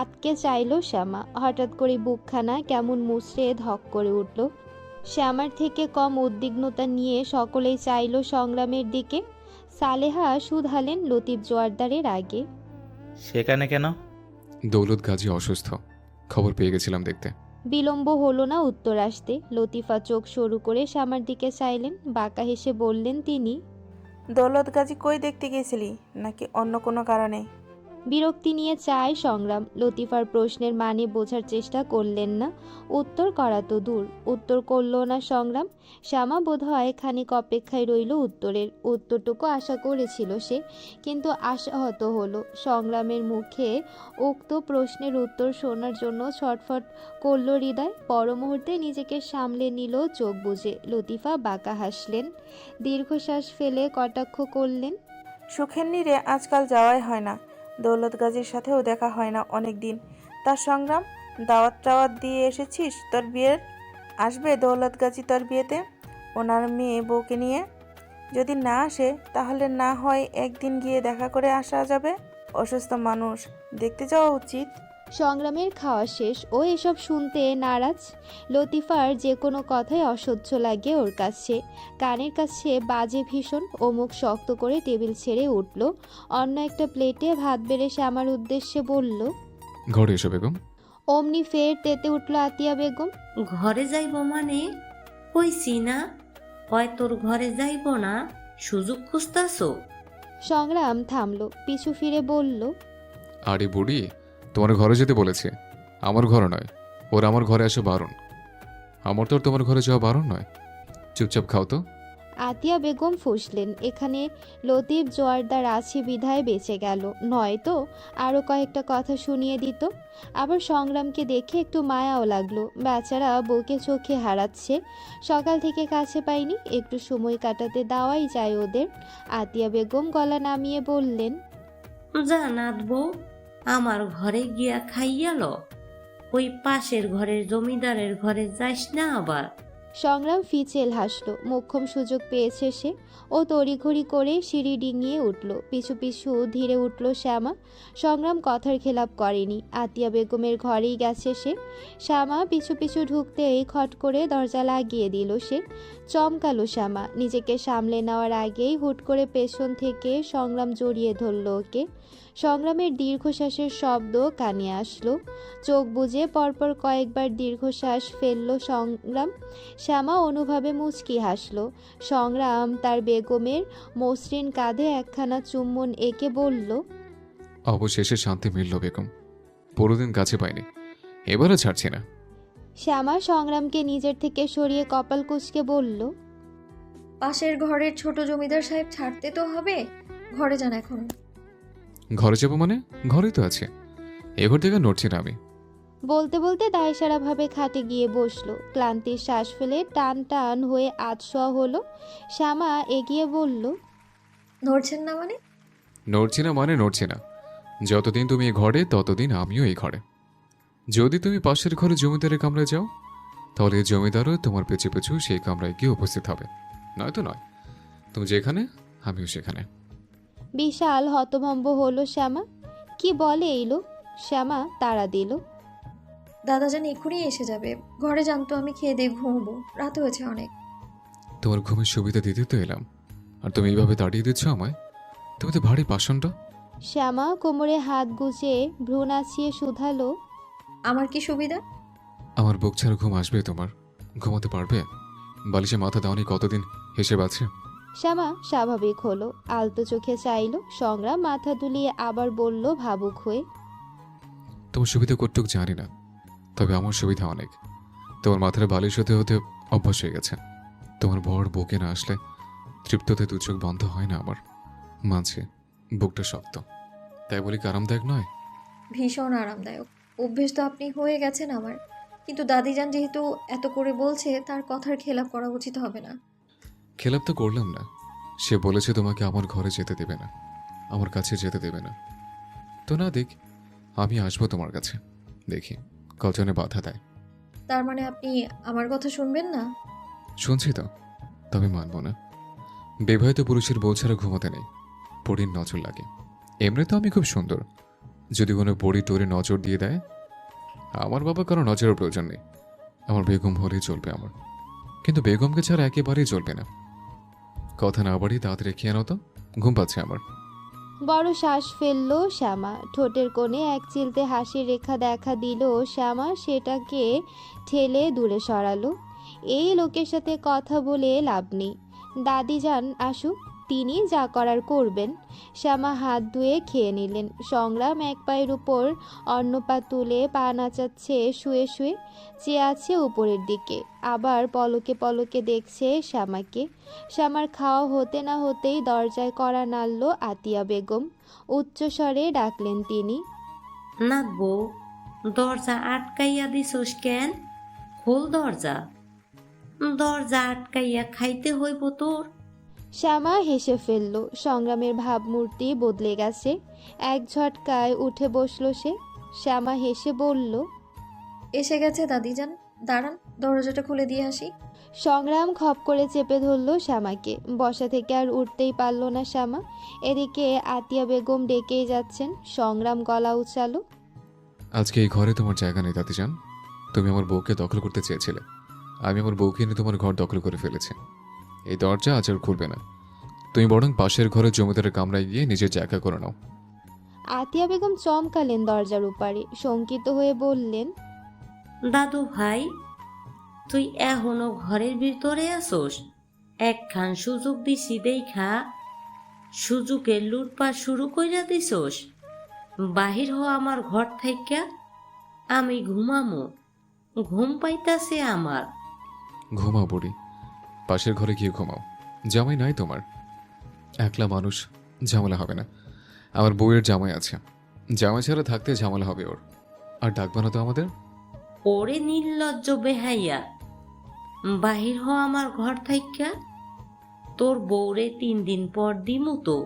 আটকে চাইল শ্যামা। হঠাৎ করে বুকখানা কেমন মুচড়ে ধক করে উঠল। শ্যামার থেকে কম উদ্বিগ্নতা নিয়ে সকলেই চাইল সংগ্রামের দিকে। সালেহা শুধালেন লতিফ জোয়ারদারের আগে। সেখানে কেন? দৌলত গাজী অসুস্থ, খবর পেয়ে গেছিলাম দেখতে। বিলম্ব হলো না উত্তর আসতে। লতিফা চোখ সরু করে শ্যামার দিকে চাইলেন। বাঁকা হেসে বললেন তিনি। দৌলত গাজী কই দেখতে গেছিলি, নাকি অন্য কোনো কারণে? বিরক্তি নিয়ে চায় সংগ্রাম। লতিফার প্রশ্নের মানে বোঝার চেষ্টা করলেন না। উত্তর করা তো দূর, উত্তর করল না সংগ্রাম। শ্যামা বোধহয় খানিক অপেক্ষায় রইল উত্তরের। উত্তরটুকু আশা করেছিল সে, কিন্তু আশাহত হলো। সংগ্রামের মুখে উক্ত প্রশ্নের উত্তর শোনার জন্য ছটফট করল হৃদয়। পর মুহূর্তে নিজেকে সামলে নিল চোখ বুজে। লতিফা বাঁকা হাসলেন, দীর্ঘশ্বাস ফেলে কটাক্ষ করলেন। সুখের নীরে আজকাল যাওয়াই হয় না, দৌলত গাজীর সাথেও দেখা হয় না অনেক দিন। তার সংগ্রাম, দাওয়াত টাওয়াত দিয়ে এসেছিস তোর বিয়ের? আসবে দৌলত গাজী তোর বিয়েতে ওনার মেয়ে বউকে নিয়ে? যদি না আসে তাহলে না হয় একদিন গিয়ে দেখা করে আসা যাবে। অসুস্থ মানুষ, দেখতে যাওয়া উচিত। সংগ্রামের খাওয়া শেষ, ও এসব শুনতে নারাজ। লতিফার যে কোনো কথাই অসহ্য লাগে ওর কাছে। কানের কাছে বাজে ভীষণ। ও মুখ শক্ত করে টেবিল ছেড়ে উঠল। অন্য একটা প্লেটে ভাত বেড়ে আমার উদ্দেশ্যে বলল। ঘরে এসো বেগম। অমনি ফের তেতে উঠল আতিয়া বেগম। ঘরে যাইব মানে? কইছি না হয় তোর ঘরে যাইব না, সুযোগ খুঁজতাছো? সংগ্রাম থামল, পিছু ফিরে বলল। আরে বুড়ি, তোমার ঘরে যেতে বলেছে, আমার ঘরে নয়। ওর আমার ঘরে আসা বারণ। আমার তো আর তোমার ঘরে যাওয়া বারণ নয়। চুপচাপ খাও তো। আতিয়া বেগম ফুঁসলেন। এখানে লতিফ জোয়ারদার আছে বিধায় বেঁচে গেল, নয়তো আরও কয়েকটা কথা শুনিয়ে দিত। আবার সংগ্রামকে দেখে একটু মায়াও লাগলো। বেচারা বউকে চোখে হারাচ্ছে, সকাল থেকে কাছে পায়নি। একটু সময় কাটাতে দেওয়াই যায় ওদের। আতিয়া বেগম গলা নামিয়ে বললেন। জানাত বউ, আমার ঘরে গিয়া খাইয়াল। ওই পাশের ঘরের জমিদারের ঘরে যাস না আবার। সংগ্রাম ফিচেল হাসল। মোক্ষম সুযোগ পেয়েছে সে। ও তড়িঘড়ি করে সিঁড়ি ডিঙিয়ে উঠল। পিছু পিছু ধীরে উঠল শ্যামা। সংগ্রাম কথার খেলাপ করেনি। আতিয়া বেগমের ঘরেই গেছে সে। শ্যামা পিছু পিছু ঢুকতেই খট করে দরজা লাগিয়ে দিল সে। চমকালো শ্যামা। নিজেকে সামলে নেওয়ার আগেই হুট করে পেছন থেকে সংগ্রাম জড়িয়ে ধরল ওকে। সংগ্রামের দীর্ঘশ্বাসের শব্দ কানে আসলো। চোখ বুজে পরপর কয়েকবার দীর্ঘশ্বাস ফেলল সংগ্রাম। শ্যামা অনুভবে মুচকি হাসল। সংগ্রাম তার বেগমের মসৃণ কাঁধে একখানা চুম্বন এঁকে বলল। অবশেষে শান্তি মিলল বেগম, পুরোদিন কাছে পাইনি, এবারে ছাড়ছি না। শ্যামা সংগ্রামকে নিজের থেকে সরিয়ে কপাল কুঁচকে বলল। পাশের ঘরের ছোট জমিদার সাহেব ছাড়তে তো হবে, ঘরে যান এখন। ঘরে যাবো মানে? ঘরেই তো আছে, এ ঘর থেকে নড়ছি না আমি। বলতে বলতে দায়সারাভাবে খাটে গিয়ে বসলো। ক্লান্তির শ্বাস ফেলে টান টান হয়ে আধশোয়া হলো। শ্যামা এগিয়ে বলল। নড়ছেন না মানে? নড়ছি না মানে নড়ছি না। যতদিন তুমি এই ঘরে ততদিন আমিও এই ঘরে। যদি তুমি পাশের ঘরে জমিদারের কামরায় যাও, তাহলে এই জমিদারও তোমার পেছু পেছু সেই কামরায় গিয়ে উপস্থিত হবে। নয়তো নয়, তুমি যেখানে আমিও সেখানে। বিশাল হতভম্ব হলো শ্যামা। কি বলে এই লোক? শ্যামা তাড়া দিল। দাদা জান এক্ষুনি এসে যাবে, ঘরে যান তো, আমি খেয়ে দিয়ে ঘুমবো, রাত হয়েছে অনেক। তোমার ঘুমের সুবিধা দিতে তো এলাম, আর তুমি এইভাবে তাড়িয়ে দিচ্ছ আমায়। তুমি তো ভারী পাষণ্ড। শ্যামা কোমরে হাত গুজে ভ্রু নাচিয়ে শুধালো। আমার কি সুবিধা? আমার বুক ছাড়া ঘুম আসবে তোমার? ঘুমাতে পারবে? বালিশে মাথা দাওনি কতদিন হিসেব আছে? শ্যামা স্বাভাবিক হলো, আলতো চোখে চাইল। সংগ্রাম মাথা দুলিয়ে আবার বলল ভাবুক হয়ে। তোমার সুবিধা কতটুক জানি না, তবে আমার সুবিধা অনেক। তোমার মাথার বালিশ হতে হতে অভ্যাস হয়ে গেছে। তোমার বর বুকে না আসলে তৃপ্ততে দু চোখ বন্ধ হয় না আমার। মাঝে বুকটা শক্ত, তাই বলি কি আরামদায়ক নয়? ভীষণ আরামদায়ক, অভ্যেস তো আপনি হয়ে গেছেন আমার। কিন্তু দাদিজান যেহেতু এত করে বলছে, তার কথার খেলাপ করা উচিত হবে না। খেলাপ তো করলাম না। সে বলেছে তোমাকে আমার ঘরে যেতে দেবে না, আমার কাছে যেতে দেবে না। তো না দেখ, আমি আসবো তোমার কাছে, দেখি কজনে বাধা দেয়। তার মানে আপনি আমার কথা শুনবেন না? শুনছি তো, তবে মানব না। বিবাহিত পুরুষের বউ ছাড়া ঘুমাতে নেই, পরীর নজর লাগে। এমনি তো আমি খুব সুন্দর, যদি কোনো বড়ি টড়ি নজর দিয়ে দেয়, আমার বাবা কারো নজরের প্রয়োজন নেই। আমার বেগম হলেই চলবে আমার, কিন্তু বেগমকে ছাড়া একেবারেই চলবে না। কথা না বাড়ি তাড়াতাড়ি খেয়ে আনো তো, ঘুম পাচ্ছে আমার। বড় শ্বাস ফেললো শ্যামা। ঠোঁটের কোণে এক চিলতে হাসির রেখা দেখা দিল শ্যামা, সেটাকে ঠেলে দূরে সরালো। এই লোকের সাথে কথা বলে লাভ নেই, দাদি যান আসুক, তিনি যা করার করবেন। শ্যামা হাত ধুয়ে খেয়ে নিলেন। সংগ্রাম এক পায়ের উপর অন্য পা তুলে পা নাচাচ্ছে, শুয়ে শুয়ে চেয়ে আছে উপরের দিকে, আবার পলকে পলকে দেখছে শ্যামাকে। শ্যামার খাওয়া হতে না হতেই দরজায় কড়া নাড়ল আতিয়া বেগম। উচ্চস্বরে ডাকলেন তিনি। নাথ বউ, দরজা আটকাইয়া দিছস কেন? খোল দরজা। দরজা আটকাইয়া খাইতে হইব তোর। শ্যামা হেসে ফেলল। সংগ্রামের ভাবমূর্তি বদলে গেছে। এক ঝটকায় উঠে বসল সে। শ্যামা হেসে বলল, এসে গেছে দাদিজান, দাঁড়ান দরজাটা খুলে দিয়ে আসি। সংগ্রাম খপ করে চেপে ধরল শ্যামাকে। বসা থেকে আর উঠতেই পারল না শ্যামা। এদিকে আতিয়া বেগম ডেকেই যাচ্ছেন। সংগ্রাম গলা উচালো, আজকে এই ঘরে তোমার জায়গা নেই দাদিজান। তুমি আমার বউকে দখল করতে চেয়েছিলে, আমি আমার বউকে নিয়ে তোমার ঘর দখল করে ফেলেছি। এই দরজা আজ আর খুলবে না। তুমি বরং পাশের ঘরে জমিদারের কামরায় গিয়ে নিজের জায়গা করে নাও। আতিয়া বেগম চমকালেন দরজার উপারে, শঙ্কিত হয়ে বললেন, দাদু ভাই, তুই এখনো ঘরের ভিতরে আসোস? একখান সুযোগ দিছি দেখা সুযোগের লুটপাট শুরু কইরা দিছোস। বাহির হ আমার ঘর থাইকা, আমি ঘুমামো। ঘুম পাইতাছে আমার। ঘুমাও বুড়ি, পাশের ঘরে গিয়ে ঘুমাও। জামাই নাই তোমার, একলা মানুষ, ঝামেলা হবে না। আমার বউয়ের জামাই আছে, জামাই ছাড়া থাকতে ঝামেলা হবে ওর। আর ডাকবা না তো আমাদের? ওরে নির্লজ্জ বেহাইয়া, বাহির হ আমার ঘর থাইকা। তোর বউরে 3 দিন পর দিমু তো।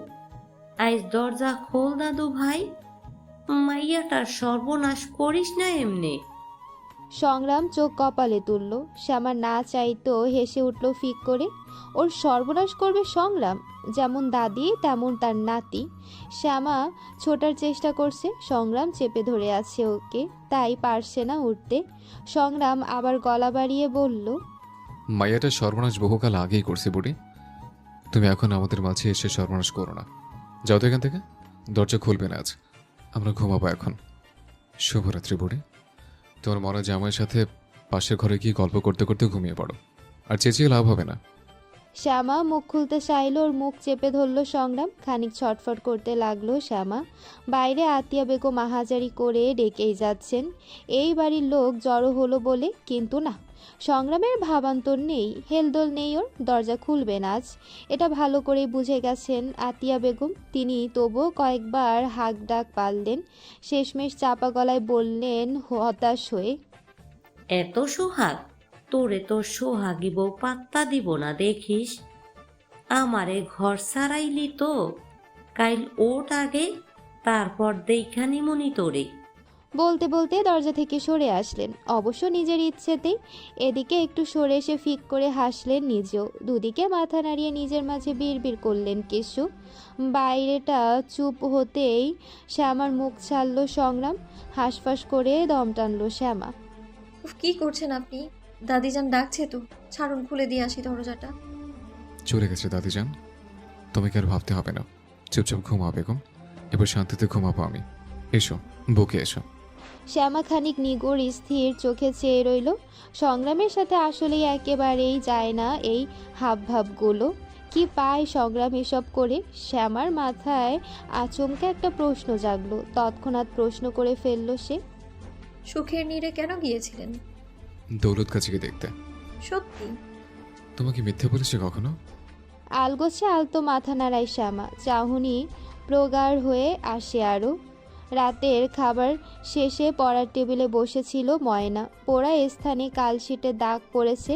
আজ দরজা খোল দাদু ভাই, মাইয়াটার সর্বনাশ করিস না এমনি। সংগ্রাম চোখ কপালে তুলল। শ্যামা না চাইতো হেসে উঠল ফিক করে। ওর সর্বনাশ করবে সংগ্রাম? যেমন দাদি তেমন তার নাতি। শ্যামা ছোটার চেষ্টা করছে, সংগ্রাম চেপে ধরে আছে ওকে, তাই পারছে না উঠতে। সংগ্রাম আবার গলা বাড়িয়ে বলল, মাইয়াটা সর্বনাশ বহুকাল আগেই করছে বুড়ি, তুমি এখন আমাদের মাঝে এসে সর্বনাশ করো না। যাও তো এখান থেকে, দরজা খুলবে না আজ, আমরা ঘুমাবো এখন। শুভরাত্রি বুড়ি, তোমার মরা জামাইয়ের সাথে পাশের ঘরে গিয়ে গল্প করতে করতে ঘুমিয়ে পড়ো, আর চেঁচিয়ে লাভ হবে না। শ্যামা মুখ খুলতে চাইল, ওর মুখ চেপে ধরল সংগ্রাম। খানিক ছটফট করতে লাগলো শ্যামা। বাইরে আতিয়া বেগম আহাজারি করে ডেকেই যাচ্ছেন, এই বাড়ির লোক জড়ো হলো বলে। কিন্তু না, সংগ্রামের ভাবান্তর নেই, হেলদোল নেই ওর। দরজা খুলবে না আজ, এটা ভালো করেই বুঝে গেছেন আতিয়া বেগম। তিনি তবুও কয়েকবার হাঁক ডাক পারলেন। শেষমেশ চাপা গলায় বললেন হতাশ হয়ে, এত সোহাগ? তোরে তোর সোহাগী বউ পাত্তা দিব না দেখিস। আমারে ঘর সারাইলি তো, কাইল ওট আগে, তারপর দেখানি মনি তোরে। বলতে বলতে দরজা থেকে সরে আসলেন, অবশ্য নিজের ইচ্ছেতেই। এদিকে একটু সরে এসে ফিক করে হাসলেন নিজেও। দুদিকে মাথা নাড়িয়ে নিজের মাঝে বিড়বিড় করলেন কিছু। বাইরেটা চুপ হতেই শ্যামার মুখ ছাড়ল সংগ্রাম। হাঁসফাঁস করে দম টানল শ্যামা। উফ, কি করছেন আপনি? দাদিজান ডাকছে তো, ছাড়ুন খুলে দিয়ে আসি দরজাটা। চলে গেছে দাদিজান, তোমাকে আর ভাবতে হবে না। চুপচাপ ঘুমাও বেগম, এবার শান্তিতে ঘুমাবো আমি। এসো বুকে এসো। শ্যামা খানিক নিগড় স্থির চোখে চেয়ে রইল। সংগ্রামের সাথে আসলেই একেবারেই যায় না এই হাবভাবগুলো। কি পায় সংগ্রাম এসব করে? শ্যামার মাথায় আচমকা একটা প্রশ্ন জাগলো। তৎক্ষণাৎ প্রশ্ন করে ফেলল সে, সুখের নীড়ে কেন গিয়েছিলেন? দৌলত কাছিকে দেখতে। সত্যি? তোমাকে মিথ্যে বলেছে কখনো? আলগোছে আলতো মাথা নাড়ায় শ্যামা। চাহনি প্রগাঢ় হয়ে আসে আরও। রাতের খাবার শেষে পড়ার টেবিলে বসেছিল ময়না। পোড়া স্থানে কালশিটে দাগ পড়েছে,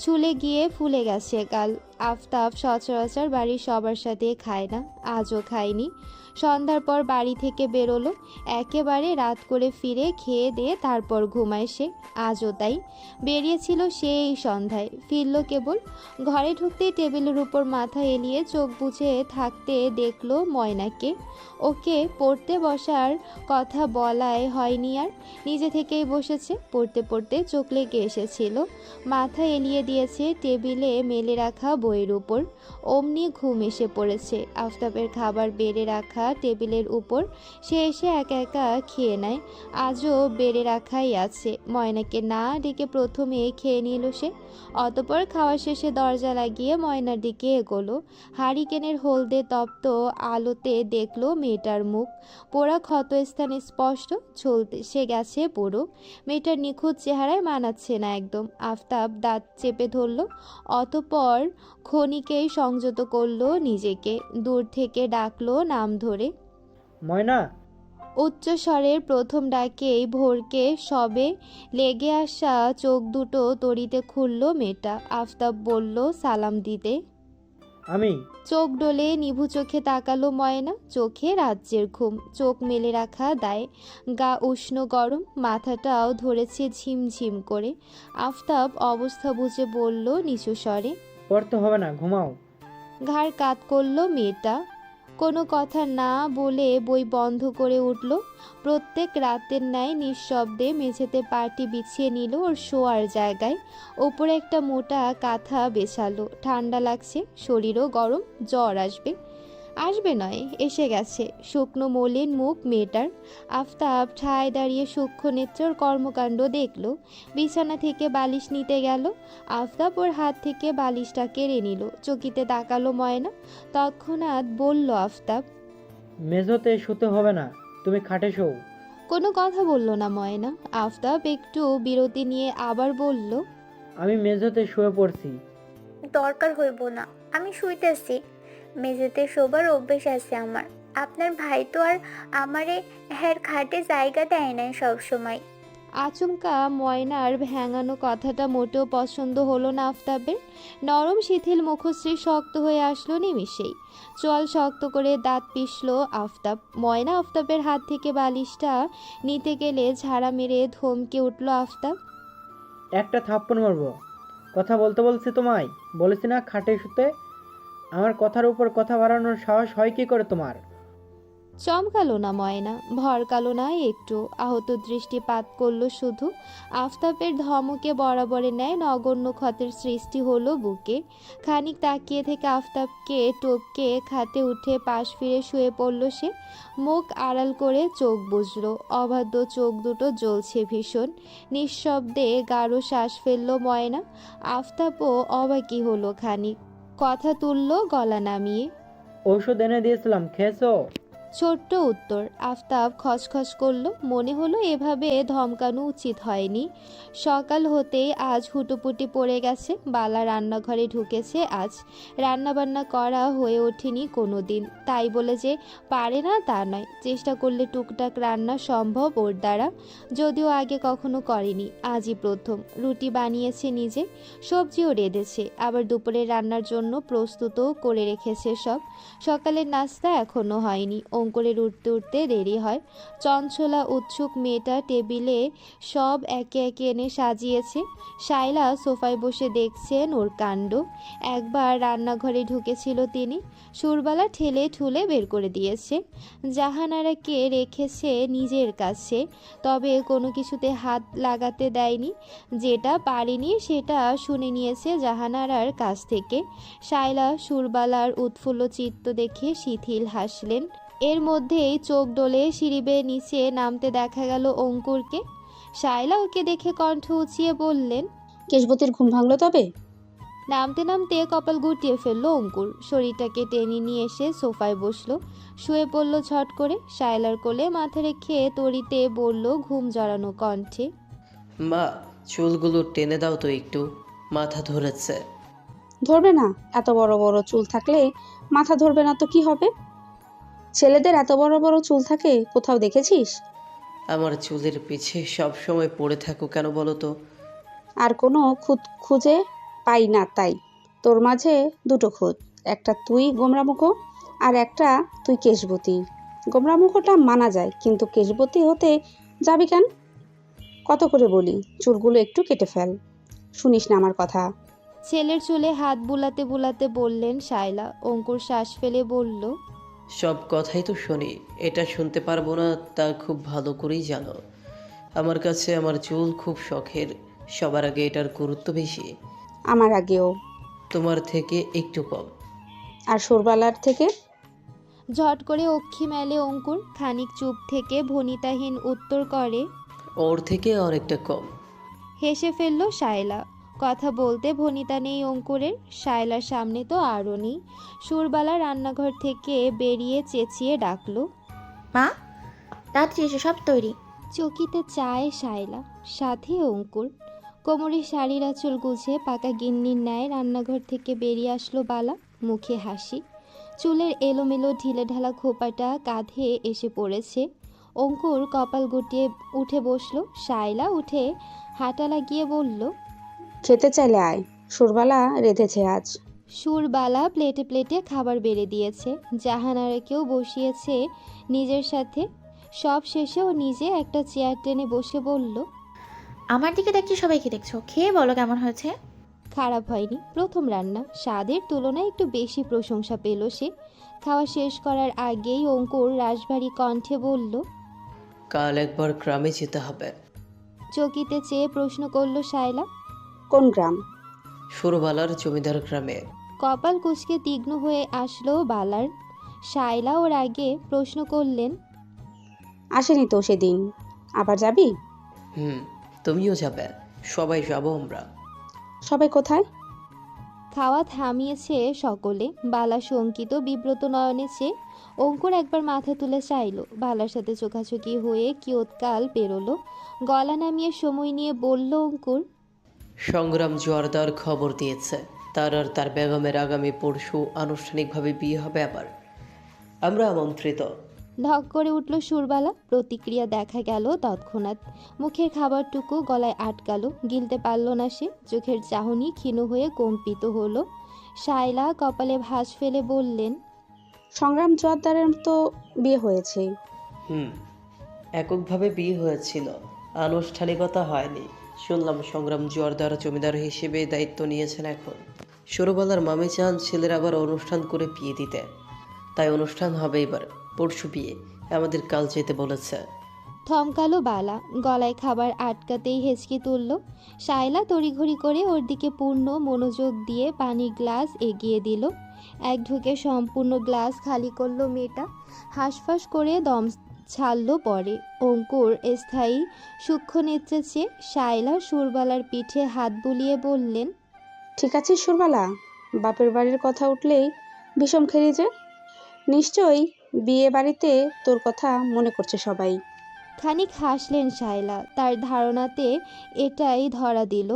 ছুলে গিয়ে ফুলে গেছে গাল। আফতাব সচরাচর বাড়ির সবার সাথে খায় না, আজও খায়নি। সন্ধ্যার পর বাড়ি থেকে বেরোলো, একেবারে রাত করে ফিরে খেয়ে দিয়ে তারপর ঘুমায় সে। আজও তাই, বেরিয়েছিল সেই সন্ধ্যায়, ফিরল কেবল। ঘরে ঢুকতেই টেবিলের উপর মাথা এলিয়ে চোখ বুজে থাকতে দেখলো ময়নাকে। ওকে পড়তে বসার কথা বলায় হয়নি আর, নিজে থেকেই বসেছে। পড়তে পড়তে চোখ লেগে এসেছিল, মাথা এলিয়ে দিয়েছে টেবিলে মেলে রাখা বইয়ের উপর। অমনি ঘুম এসে পড়েছে। আফতাবের খাবার বেড়ে রাখা টেবিলের উপর, সে এসে একা একা খেয়ে নেয়। আজও বেড়ে রাখাই আছে। ময়নাকে না ডেকে প্রথমে খেয়ে নিল সে। অতপর খাওয়া শেষে দরজা লাগিয়ে ময়নার দিকে এগোলো। হারিকেনের হলদে তপ্ত আলোতে দেখলো মেয়েটার মুখ, পোড়া ক্ষতস্থান স্পষ্ট, ঝলসে গেছে পুরো। মেয়েটার নিখুঁত চেহারায় মানাচ্ছে না একদম। আফতাব দাঁত চেপে ধরল, অতপর ক্ষণিকেই সংযত করলো নিজেকে। দূর থেকে ডাকলো নাম ধরে। ময়না। উচ্চস্বরের প্রথম ডাকেই ভোরকে সবে লেগে আসা চোখ দুটো তড়িতে খুলল মেয়েটা। আফতাব বলল সালাম দিতে। আমি। চোখ ডলে নিভু চোখে তাকালো ময়না। চোখে রাজ্যের ঘুম, চোখ মেলে রাখা দায়, গা উষ্ণ গরম, মাথাটাও ধরেছে ঝিমঝিম করে। আফতাব অবস্থা বুঝে বলল নিচু স্বরে। পড়তে হবে না, ঘুমাও। ঘাড় কাত করলো মেয়েটা, কোনো কথা না বলে বই বন্ধ করে উঠল। প্রত্যেক রাতের ন্যায় নিঃশব্দে মেঝেতে পাটি বিছিয়ে নিল ওর শোয়ার জায়গায়। ওপরে একটা মোটা কাঁথা বেছালো। ঠান্ডা লাগছে, শরীরও গরম, জ্বর আসবে। আসবে নয়, এসে গেছে। শুকনো মলিন মুখ মেয়েটার। আফতাব ঠায় দাঁড়িয়ে সূক্ষ্ম নেত্রর কর্মকাণ্ড দেখল। বিছানা থেকে বালিশ নিতে গেল। আফতাব ওর হাত থেকে বালিশটা কেড়ে নিল। চকিতে তাকালো ময়না। তৎক্ষণাৎ বলল আফতাব। মেঝোতে শুতে হবে না, তুমি খাটে শোও। কোনো কথা বলল না ময়না। আফতাব একটু বিরতি নিয়ে আবার বলল, আমি মেঝোতে শুয়ে পড়ছি। দরকার হইব না, আমি শুইতেছি। মেঝেতে শোবার অভ্যেস আছে আমার। আপনার ভাই তো আর আমারে হের খাটে জায়গা দেয় নাই সব সময়। আচমকা ময়নার ভ্যাঙানো কথাটা মোটেও পছন্দ হলো না আফতাবের। নরম শিথিল মুখশ্রী শক্ত হয়ে আসলো নিমিষেই। চোয়াল শক্ত করে দাঁত পিষল আফতাব। ময়না আফতাবের হাত থেকে বালিশটা নিতে গেলে ঝাড়া মেরে ধমকে উঠল আফতাব। একটা থাপ্পড় মারবো। কথা বলতে বলছি তোমায়, বলেছি না খাটে শুতে। আমার কথার উপর কথা বাড়ানোর সাহস হয় কি করে তোমার? চমকালো না ময়না, ভরকালো না একটু। আহত দৃষ্টিপাত করলো শুধু। আফতাবের ধমকে বরাবরের ন্যায় নগণ্য ক্ষতের সৃষ্টি হলো বুকে। খানিক তাকিয়ে থেকে আফতাবকে টপকে খাতে উঠে পাশ ফিরে শুয়ে পড়ল সে। মুখ আড়াল করে চোখ বুজলো। অবাধ্য চোখ দুটো জ্বলছে ভীষণ। নিঃশব্দে গাঢ় শ্বাস ফেললো ময়না। আফতাবও অবাকই হলো খানিক। কথা তুললো গলা নামিয়ে। ঔষধ এনে দিয়েছিলাম, খেয়েছো? ছোট্ট উত্তর। আফতাব খসখস করলো। মনে হলো এভাবে ধমকানো উচিত হয়নি। সকাল হতেই আজ হুটোপুটি পড়ে গেছে। বালা রান্নাঘরে ঢুকেছে আজ। রান্নাবান্না করা হয়ে ওঠেনি কোনো দিন। তাই বলে যে পারে না তা নয়, চেষ্টা করলে টুকটাক রান্না সম্ভব ওর দ্বারা। যদিও আগে কখনো করেনি, আজই প্রথম। রুটি বানিয়েছে নিজে, সবজিও রেঁধেছে, আবার দুপুরের রান্নার জন্য প্রস্তুতও করে রেখেছে সব। সকালের নাস্তা এখনো হয়নি। অঙ্কুরের উঠতে উঠতে দেরি হয়। চঞ্চলা উৎসুক মেয়েটা টেবিলে সব একে একে এনে সাজিয়েছে। শায়লা সোফায় বসে দেখছেন ওর কাণ্ড। একবার রান্নাঘরে ঢুকেছিল তিনি, সুরবালা ঠেলে ঠুলে বের করে দিয়েছে। জাহানারাকে রেখেছে নিজের কাছে, তবে কোনো কিছুতে হাত লাগাতে দেয়নি। যেটা পারেনি সেটা শুনে নিয়েছে জাহানারার কাছ থেকে। শায়লা সুরবালার উৎফুল্ল চিত্ত দেখে শিথিল হাসলেন। এর মধ্যেই চোখ ডলে সিঁড়ি বেয়ে নিচে নামতে দেখা গেল অঙ্কুরকে। শায়লা ওকে দেখে কণ্ঠ উঁচিয়ে বললেন, কেশবতীর ঘুম ভাঙলো তবে? নামতে নামতে কপাল গুটিয়ে ফেললো অঙ্কুর। শরীরটাকে টেনে নিয়ে এসে সোফায় বসলো, শুয়ে পড়ল ঝট করে। শায়লার কোলে মাথা রেখে তড়িতে বলল ঘুম জড়ানো কণ্ঠে, মা, চুলগুলো টেনে দাও তো একটু, মাথা ধরেছে। ধরবে না? এত বড় বড় চুল থাকলে মাথা ধরবে না তো কি হবে? ছেলেদের এত বড় বড় চুল থাকে, কোথাও দেখেছিস? আমার চুলের পিছে সব সময় পড়ে থাকো কেন বলো তো? আর কোনো খুঁত খুঁজে পাই না তাই। তোর মাঝে দুটো খুঁত, একটা তুই গোমরামুখো আর একটা তুই কেশবতী। গোমরা মুখটা মানা যায়, কিন্তু কেশবতী হতে যাবি কেন? কত করে বলি চুলগুলো একটু কেটে ফেল, শুনিস না আমার কথা? ছেলের চুলে হাত বুলাতে বুলাতে বললেন শায়লা। অঙ্কুর শ্বাস ফেলে বলল, সব কথাই তো শুনি, এটা শুনতে পারবো না তা খুব ভালো করেই জানো। আমার কাছে আমার চুল খুব শখের, সবার আগে এটার গুরুত্ব বেশি। আমার আগেও। তোমার থেকে একটু কম। আর সুরবালার থেকে? ঝট করে অক্ষি মেলে অঙ্কুর। খানিক চুপ থেকে ভনিতাহীন উত্তর করে, ওর থেকে অনেকটা কম। হেসে ফেলল শায়লা। কথা বলতে ভনিতা নেই অঙ্কুরের, শায়লার সামনে তো আরও নেই। সুরবালা রান্নাঘর থেকে বেরিয়ে চেঁচিয়ে ডাকলো, মা, রাত্রি এসে সব তৈরি। চকিতে চায় শায়লা, সাথে অঙ্কুর। কোমরে শাড়ির আঁচল গুছে পাকা গিন্নির ন্যায় রান্নাঘর থেকে বেরিয়ে আসলো বালা, মুখে হাসি। চুলের এলোমেলো ঢিলেঢালা খোপাটা কাঁধে এসে পড়েছে। অঙ্কুর কপাল গুটিয়ে উঠে বসলো। শায়লা উঠে হাঁটা লাগিয়ে বলল, খেতে চাইলে আয়, সুরবালা রেঁধেছে আজ। সুরবালা প্লেটে প্লেটে খাবার বেড়ে দিয়েছে, জাহানারাকেও বসিয়েছে নিজের সাথে। সব শেষে ও নিজে একটা চেয়ার টেনে বসে বলল, আমার দিকে দেখছি সবাইকে দেখছো, খেয়ে বলো কেমন হয়েছে। খারাপ হয়নি, প্রথম রান্না। স্বাদের তুলনায় একটু বেশি প্রশংসা পেল সে। খাওয়া শেষ করার আগেই অঙ্কুর রাশভারী কণ্ঠে বলল, কাল একবার গ্রামে যেতে হবে। চকিতে চেয়ে প্রশ্ন করল শায়লা, কোন গ্রাম? সুরবালার জমিদার গ্রামে। কপাল কুঁচকে তীক্ষ্ণ হয়ে আসলো বালার। শায়লা ওর আগে প্রশ্ন করলেন, আসেনি তো সেদিন, আবার যাবি? তুমিও যাবে? সবাই যাবো আমরা। সবাই কোথায়? খাওয়া থামিয়েছে সকলে। বালা শঙ্কিত বিব্রত নয়নে চেয়ে। অঙ্কুর একবার মাথা তুলে চাইল। বালার সাথে চোখাচোখি হয়ে কিয়ৎকাল পেরোলো। গলা নামিয়ে সময় নিয়ে বলল অঙ্কুর, সংগ্রাম জোয়ারদার খবর দিয়েছে তার আর তার বেগমের আগামী পরশু আনুষ্ঠানিকভাবে বিয়ে হবে আবার। আমরা আমন্ত্রিত। ধক করে উঠল সুরবালা। প্রতিক্রিয়া দেখা গেল তৎক্ষণাৎ। মুখের খাবারটুকু গলায় আটকালো, গিলতে পারল না সে। চোখের চাহনি ক্ষীণ হয়ে কম্পিত হলো। শায়লা কপালে ভাঁজ ফেলে বললেন, সংগ্রাম জোয়ারদারের তো বিয়ে হয়েছে। এককভাবে বিয়ে হয়েছিল, আনুষ্ঠানিকতা হয়নি। শুনলাম সংগ্রাম জোয়ারদার জমিদার হিসেবে দায়িত্ব নিয়েছেন এখন। সুরবালার মামি চান ছেলের আবার অনুষ্ঠান করে বিয়ে দিতে, তাই অনুষ্ঠান হবে এবার। পরশু বিয়ে, আমাদের কাল যেতে বলেছে। থমকালো বালা। গলায় খাবার আটকাতেই হেঁচকি তুলল। শায়লা তড়িঘড়ি করে ওর দিকে পূর্ণ মনোযোগ দিয়ে পানির গ্লাস এগিয়ে দিল। এক ঢুকে সম্পূর্ণ গ্লাস খালি করলো মেয়েটা। হাঁসফাঁস করে দম ছাড়ল পরে। অঙ্কুর স্থায়ী সূক্ষ্ম নেত্রে চেয়ে শায়লা সুরবালার পিঠে হাত বুলিয়ে বললেন, ঠিক আছে সুরবালা, বাপের বাড়ির কথা উঠলেই বিষম খেলি যে। নিশ্চয়ই বিয়ে বাড়িতে তোর কথা মনে করছে সবাই। খানিক হাসলেন শায়লা। তার ধারণাতে এটাই ধরা দিল।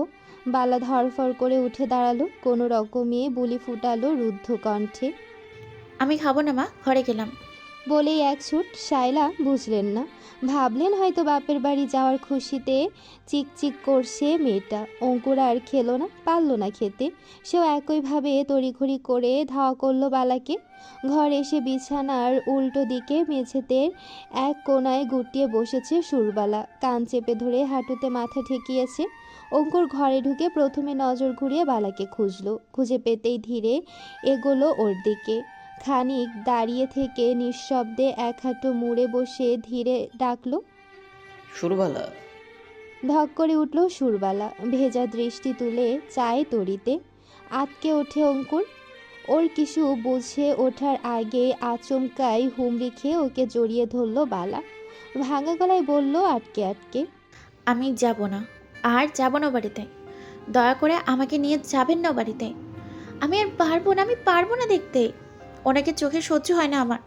বালা ধরফর করে উঠে দাঁড়ালো, কোনো রকমে বুলি ফুটালো রুদ্ধ কণ্ঠে, আমি খাবো না মা, ঘরে গেলাম। বলেই এক ছুট। শায়লা বুঝলেন না, ভাবলেন হয়তো বাপের বাড়ি যাওয়ার খুশিতে চিকচিক করছে মেয়েটা। অঙ্কুর আর খেলো না, পারল না খেতে। সেও একইভাবে তড়িঘড়ি করে ধাওয়া করলো বালাকে। ঘর এসে বিছানার উল্টো দিকে মেঝেতে এক কোণায় গুটিয়ে বসেছে সুরবালা। কান চেপে ধরে হাঁটুতে মাথা ঠেকিয়েছে। অঙ্কুর ঘরে ঢুকে প্রথমে নজর ঘুরিয়ে বালাকে খুঁজলো। খুঁজে পেতেই ধীরে এগোলো ওর দিকে। খানিক দাঁড়িয়ে থেকে নিঃশব্দে এক হাঁটু মুড়ে বসে ধীরে ডাকলো, সুরবালা। ধক করে উঠল সুরবালা। ভেজা দৃষ্টি তুলে চায় তরিতে। আটকে ওঠে অঙ্কুর। ওর কিছু বুঝে ওঠার আগে আচমকাই হুমড়ি খেয়ে ওকে জড়িয়ে ধরল বালা। ভাঙা গলায় বলল আটকে আটকে, আমি যাব না, আর যাব না বাড়িতে। দয়া করে আমাকে নিয়ে যাবেন না বাড়িতে। আমি আর পারবো না, আমি পারবো না দেখতে। ওনাকে চোখে সহ্য হয় না আমার।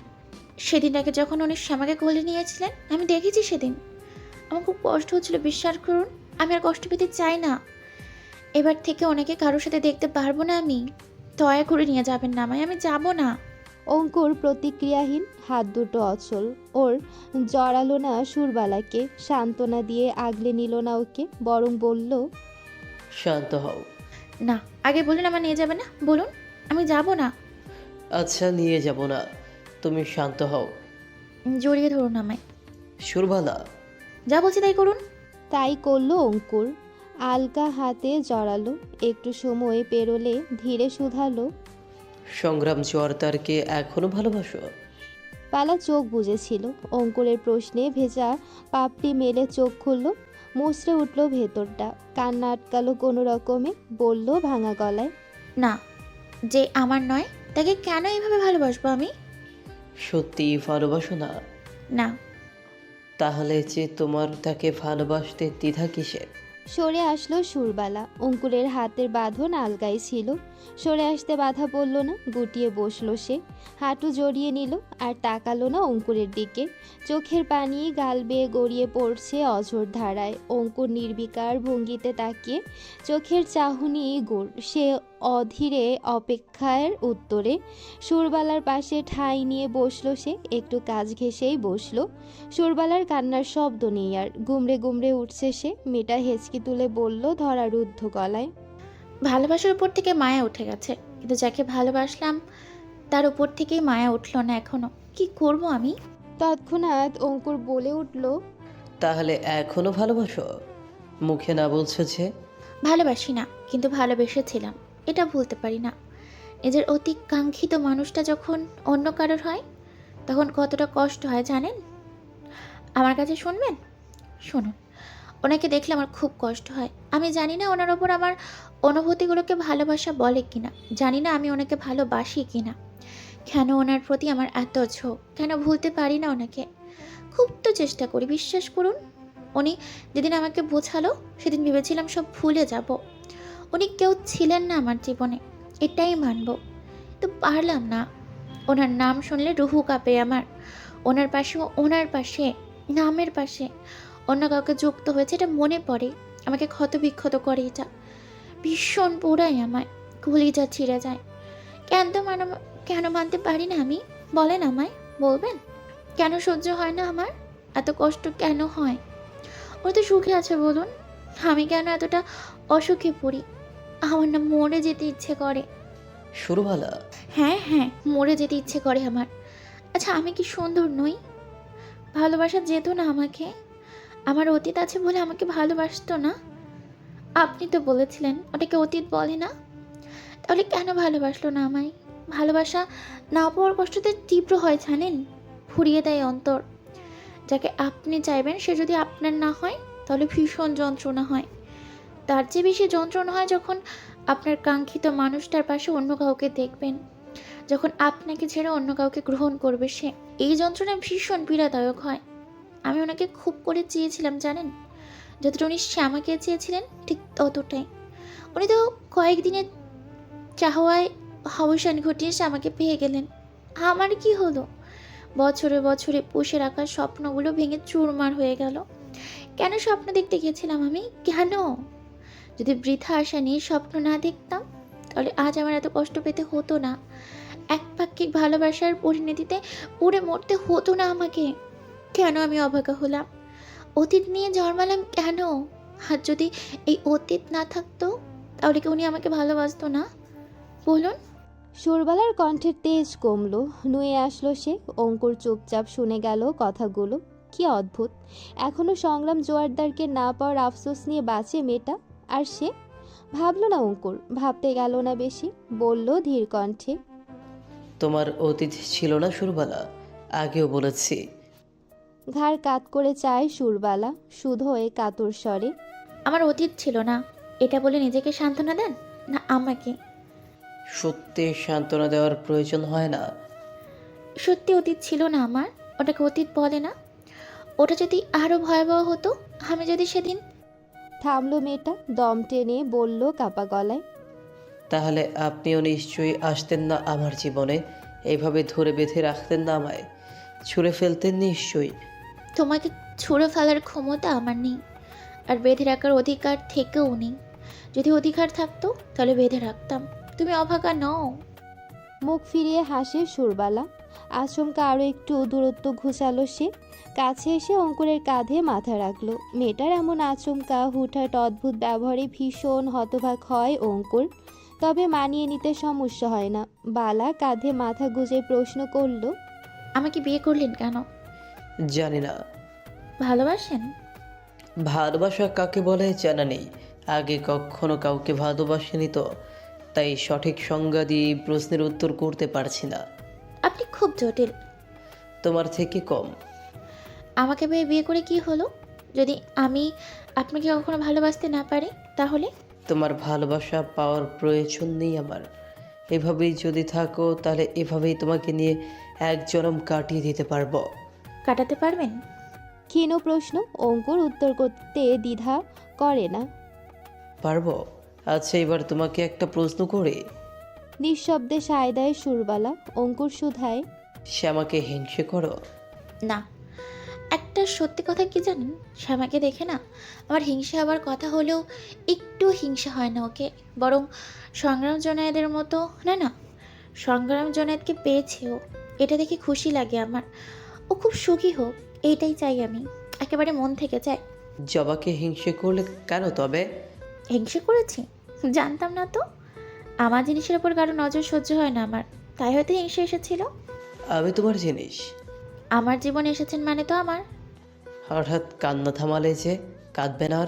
সেদিন আগে যখন উনি শ্যামাকে কোলে নিয়েছিলেন, আমি দেখেছি সেদিন। আমার খুব কষ্ট হচ্ছিল, বিশ্বাস করুন। আমি আর কষ্ট পেতে চাই না। এবার থেকে ওনাকে কারোর সাথে দেখতে পারবো না আমি। দয়া করে নিয়ে যাবেন না আমায়, আমি যাব না। অঙ্কুর প্রতিক্রিয়াহীন, হাত দুটো অচল। ওর জড়ালো না সুরবালাকে, সান্ত্বনা দিয়ে আগলে নিল না ওকে, বরং বলল, শান্ত হও। না, আগে বলুন আমার নিয়ে যাবেন না, বলুন। আমি যাব না। আচ্ছা, নিয়ে যাব না, তুমি শান্ত হও। জড়িয়ে ধরুন আমায়। সুরবালা, যা বলছি তাই করুন। তাই করলো অঙ্কুর। আলগা হাতে জড়ালো, একটু সময় পেরোলে ধীরে শুধালো। সংগ্রাম জোয়ারদারকে এখনো ভালোবাসো? পালা চোখ বুজেছিল। অঙ্কুরের প্রশ্নে ভেজা পাপড়ি মেলে চোখ খুলল, মুচড়ে উঠল ভেতরটা, কান্না আটকালো কোনো রকমে, বলল ভাঙা গলায়। না, যে আমার নয় তাকে কেন এইভাবে ভালোবাসবো আমি? সত্যি ভালোবাসো না? না। তাহলে যে তোমার তাকে ভালোবাসতে দ্বিধা কিসের? সরে আসলো সুরবালা। অঙ্কুরের হাতের বাঁধন আলগাই ছিল, সরে আসতে বাধা পড়ল না। গুটিয়ে বসলো সে, হাঁটু জড়িয়ে নিল আর তাকালো না অঙ্কুরের দিকে। চোখের পানি গাল বেয়ে গড়িয়ে পড়ছে অঝোর ধারায়। অঙ্কুর নির্বিকার ভঙ্গিতে তাকিয়ে, চোখের চাহনি গুড়। সে অধীরে অপেক্ষার উত্তরে। সুরবালার পাশে ঠাঁই নিয়ে বসলো সে, একটু কাজ ঘেঁষেই বসলো। সুরবালার কান্নার শব্দ নেই আর, গুমড়ে গুমড়ে উঠছে সে। মেয়েটা হেঁচকি তুলে বলল ধরা রুদ্ধ গলায়। ভালোবাসার উপর থেকে মায়া উঠে গেছে, কিন্তু যাকে ভালোবাসলাম তার উপর থেকেই মায়া উঠলো না এখনো। কি করব আমি? তৎক্ষণাৎ অঙ্কুর বলে উঠল। তাহলে এখনো ভালোবাসো? মুখে না বলছো যে? ভালোবাসি না, কিন্তু ভালোবেসেছিলাম, এটা ভুলতে পারি না। নিজের অতি কাঙ্ক্ষিত মানুষটা যখন অন্য কারোর হয় তখন কতটা কষ্ট হয় জানেন? আমার কাছে শুনবেন? শুনুন, ওনাকে দেখলে আমার খুব কষ্ট হয়। আমি জানি না ওনার ওপর আমার অনুভূতিগুলোকে ভালোবাসা বলে কিনা, জানি না আমি ওনাকে ভালোবাসি কিনা। কেন ওনার প্রতি আমার এত ঝোঁক, কেন ভুলতে পারি না ওনাকে? খুব তো চেষ্টা করি, বিশ্বাস করুন। উনি যেদিন আমাকে বোঝালো সেদিন ভেবেছিলাম সব ভুলে যাব। উনি কেউ ছিলেন না আমার জীবনে, এটাই মানব, তো পারলাম না। ওনার নাম শুনলে রুহু কাঁপে আমার। ওনার পাশে নামের পাশে অন্য কাউকে যুক্ত হয়েছে এটা মনে পড়ে, আমাকে ক্ষতবিক্ষত করে। এটা ভীষণ পোড়ায় আমায়, কলিজা ছিঁড়ে যায়। কেন মানতে পারি না আমি? বলেন আমায়, বলবেন কেন সহ্য হয় না আমার? এত কষ্ট কেন হয়? ওরা তো সুখে আছে বলুন, আমি কেন এতটা অসুখে পড়ি? আমার না মরে যেতে ইচ্ছে করে। সুরবালা, হ্যাঁ হ্যাঁ, মরে যেতে ইচ্ছে করে আমার। আচ্ছা, আমি কি সুন্দর নই? ভালোবাসা যেত না আমাকে? আমার অতীত আছে বলে আমাকে ভালোবাসতো না? আপনি তো বলেছিলেন ওটাকে অতীত বলে না। তাহলে কেন ভালোবাসলো না আমায়? ভালোবাসা না পাওয়ার কষ্টতে তীব্র হয় জানেন, ফুরিয়ে দেয় অন্তর। যাকে আপনি চাইবেন সে যদি আপনার না হয় তাহলে ভীষণ যন্ত্রণা হয়। তার চেয়ে বেশি যন্ত্রণা হয় যখন আপনার কাঙ্ক্ষিত মানুষটার পাশে অন্য কাউকে দেখবেন, যখন আপনাকে ছেড়ে অন্য কাউকে গ্রহণ করবে সে। এই যন্ত্রণা ভীষণ পীড়াদায়ক হয়। আমি ওনাকে খুব করে চেয়েছিলাম জানেন, যতটা উনি শ্যামাকে চেয়েছিলেন ঠিক ততটাই। উনি তো কয়েকদিনের চাহওয়ায় অবসান ঘটিয়ে শ্যামাকে পেয়ে গেলেন। আমার কি হলো? বছরে বছরে পুষে রাখা স্বপ্নগুলো ভেঙে চুরমার হয়ে গেল। কেন স্বপ্ন দেখতে গিয়েছিলাম আমি? কেন? যদি বৃথা আশা নিয়ে স্বপ্ন না দেখতাম তাহলে আজ আমার এত কষ্ট পেতে হতো না। একপাক্ষিক ভালোবাসার পরিণতিতে পুড়ে মরতে হতো না আমাকে। কেন আমি অভাগা হলাম? অতীত নিয়ে জন্মালাম কেন? আর যদি এই অতীত না থাকতো তাহলে কি উনি আমাকে ভালোবাসতো না? বলুন। সুরবালার কণ্ঠের তেজ কমলো, নুয়ে আসলো সে। অঙ্কুর চুপচাপ শুনে গেল কথাগুলো। কি অদ্ভুত, এখনো সংগ্রাম জোয়ারদারকে না পাওয়ার আফসোস নিয়ে বাঁচে মেয়েটা। আর সে ভাবলো না অঙ্কুর, ভাবতে গেল না বেশি, বলল ধীর কণ্ঠে। তোমার অতীত ছিল না সুরবালা, আগেও বলেছি। ঘাড় কাত করে চায় সুরবালা, শুধোয় কাতর স্বরে। আমার অতীত ছিল না এটা বলে নিজেকে সান্ত্বনা দেন না আমাকে? সত্যি সান্ত্বনা দেওয়ার প্রয়োজন হয় না। সত্যি অতীত ছিল না আমার, ওটাকে অতীত বলে না। ওটা যদি আরও ভয়াবহ হতো, আমি যদি সেদিন। থামলো মেয়েটা, দম টেনে বলল কাপা গলায়। তাহলে আপনিও নিশ্চয়ই আসতেন না আমার জীবনে, এইভাবে ধরে বেঁধে রাখতেন না আমায়, ছুঁড়ে ফেলতেন নিশ্চয়ই। তোমাকে ছুঁড়ে ফেলার ক্ষমতা আমার নেই, আর বেঁধে রাখার অধিকার থেকেও নেই। যদি অধিকার থাকতো তাহলে বেঁধে রাখতাম। তুমি অভাগা নও। মুখ ফিরিয়ে হাসে সুরবালা। আচমকা আরও একটু দূরত্ব ঘুচালো সে, কাছে এসে অঙ্কুরের কাঁধে মাথা রাখলো। মেয়েটার এমন আচমকা হুটহাট অদ্ভুত ব্যবহারে ভীষণ হতবাক হয় অঙ্কুর, তবে মানিয়ে নিতে সমস্যা হয় না। বালা কাঁধে মাথা গুজে প্রশ্ন করল। আমাকে বিয়ে করলেন কেন? জানি না। ভালোবাসেন? ভালোবাসা কাকে বলে জানা নেই, আগে কখনো কাউকে ভালোবাসেনি তো, তাই সঠিক সংজ্ঞা দিয়ে এই প্রশ্নের উত্তর করতে পারছি না। আপনি খুব জটিল। তোমার থেকে কম। আমাকে বিয়ে করে কি হলো? যদি আমি আপনাকে কখনো ভালোবাসতে না পারি তাহলে? তোমার ভালোবাসা পাওয়ার প্রয়োজন নেই আমার। এভাবেই যদি থাকো তাহলে এভাবেই তোমাকে নিয়ে এক জনম কাটিয়ে দিতে পারবো। কাটাতে পারবেন? ক্ষীণ প্রশ্ন। অঙ্কুর উত্তর করতে দ্বিধা করে না। পারবো। আচ্ছা, এবার তোমাকে একটা প্রশ্ন করি। নিঃশব্দে সায় দেয় সুরবালা। অঙ্কুর শুধায়, শ্যামাকে হিংসে করো? না। একটা সত্যি কথা কি জানেন, শ্যামাকে দেখে না আমার হিংসা আবার কথা হলেও একটু হিংসা হয় না ওকে, বরং সংগ্রাম জনায়েদের মতো। না, সংগ্রাম জনায়েদকে পেয়েছেও, এটা দেখে খুশি লাগে আমার। ও খুব সুখী হোক, এইটাই চাই আমি, একেবারে মন থেকে চাই। জবাকে হিংসে করলে কেন তবে? হিংসে করেছি? জানতাম না তো। আমার জিনিসের ওপর কারো নজর সহ্য হয় না আমার, তাই হয়তো হিংসে এসেছিল। আমি তোমার জিনিস? আমার জীবনে এসেছেন মানে তো আমার। হঠাৎ কান্না থামালে যে, কাঁদবে না আর?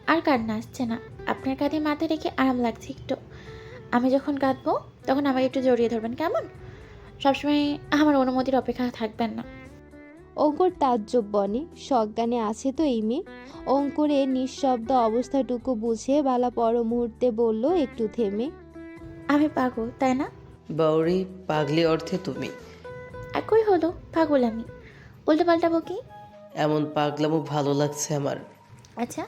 আর কান্না আসছে না, আপনার কাঁধে মাথা রেখে আরাম লাগছে একটু। আমি যখন কাঁদবো তখন আমাকে একটু জড়িয়ে ধরবেন, কেমন? সবসময় আমার অনুমতির অপেক্ষা থাকবেন না। অঙ্কুর তাজ্জব বনে, সজ্ঞানে আছে তো এই মেয়ে। অঙ্কুরের নিঃশব্দ অবস্থাটুকু বুঝে বালা পর মুহূর্তে বলল একটু থেমে, আমি পাগল, তাই না? বাউরি, পাগলি অর্থে তুমি। একই হলো, পাগল আমি। উল্টো পাল্টাবো কি? এমন পাগলামো ভালো লাগছে আমার। আচ্ছা,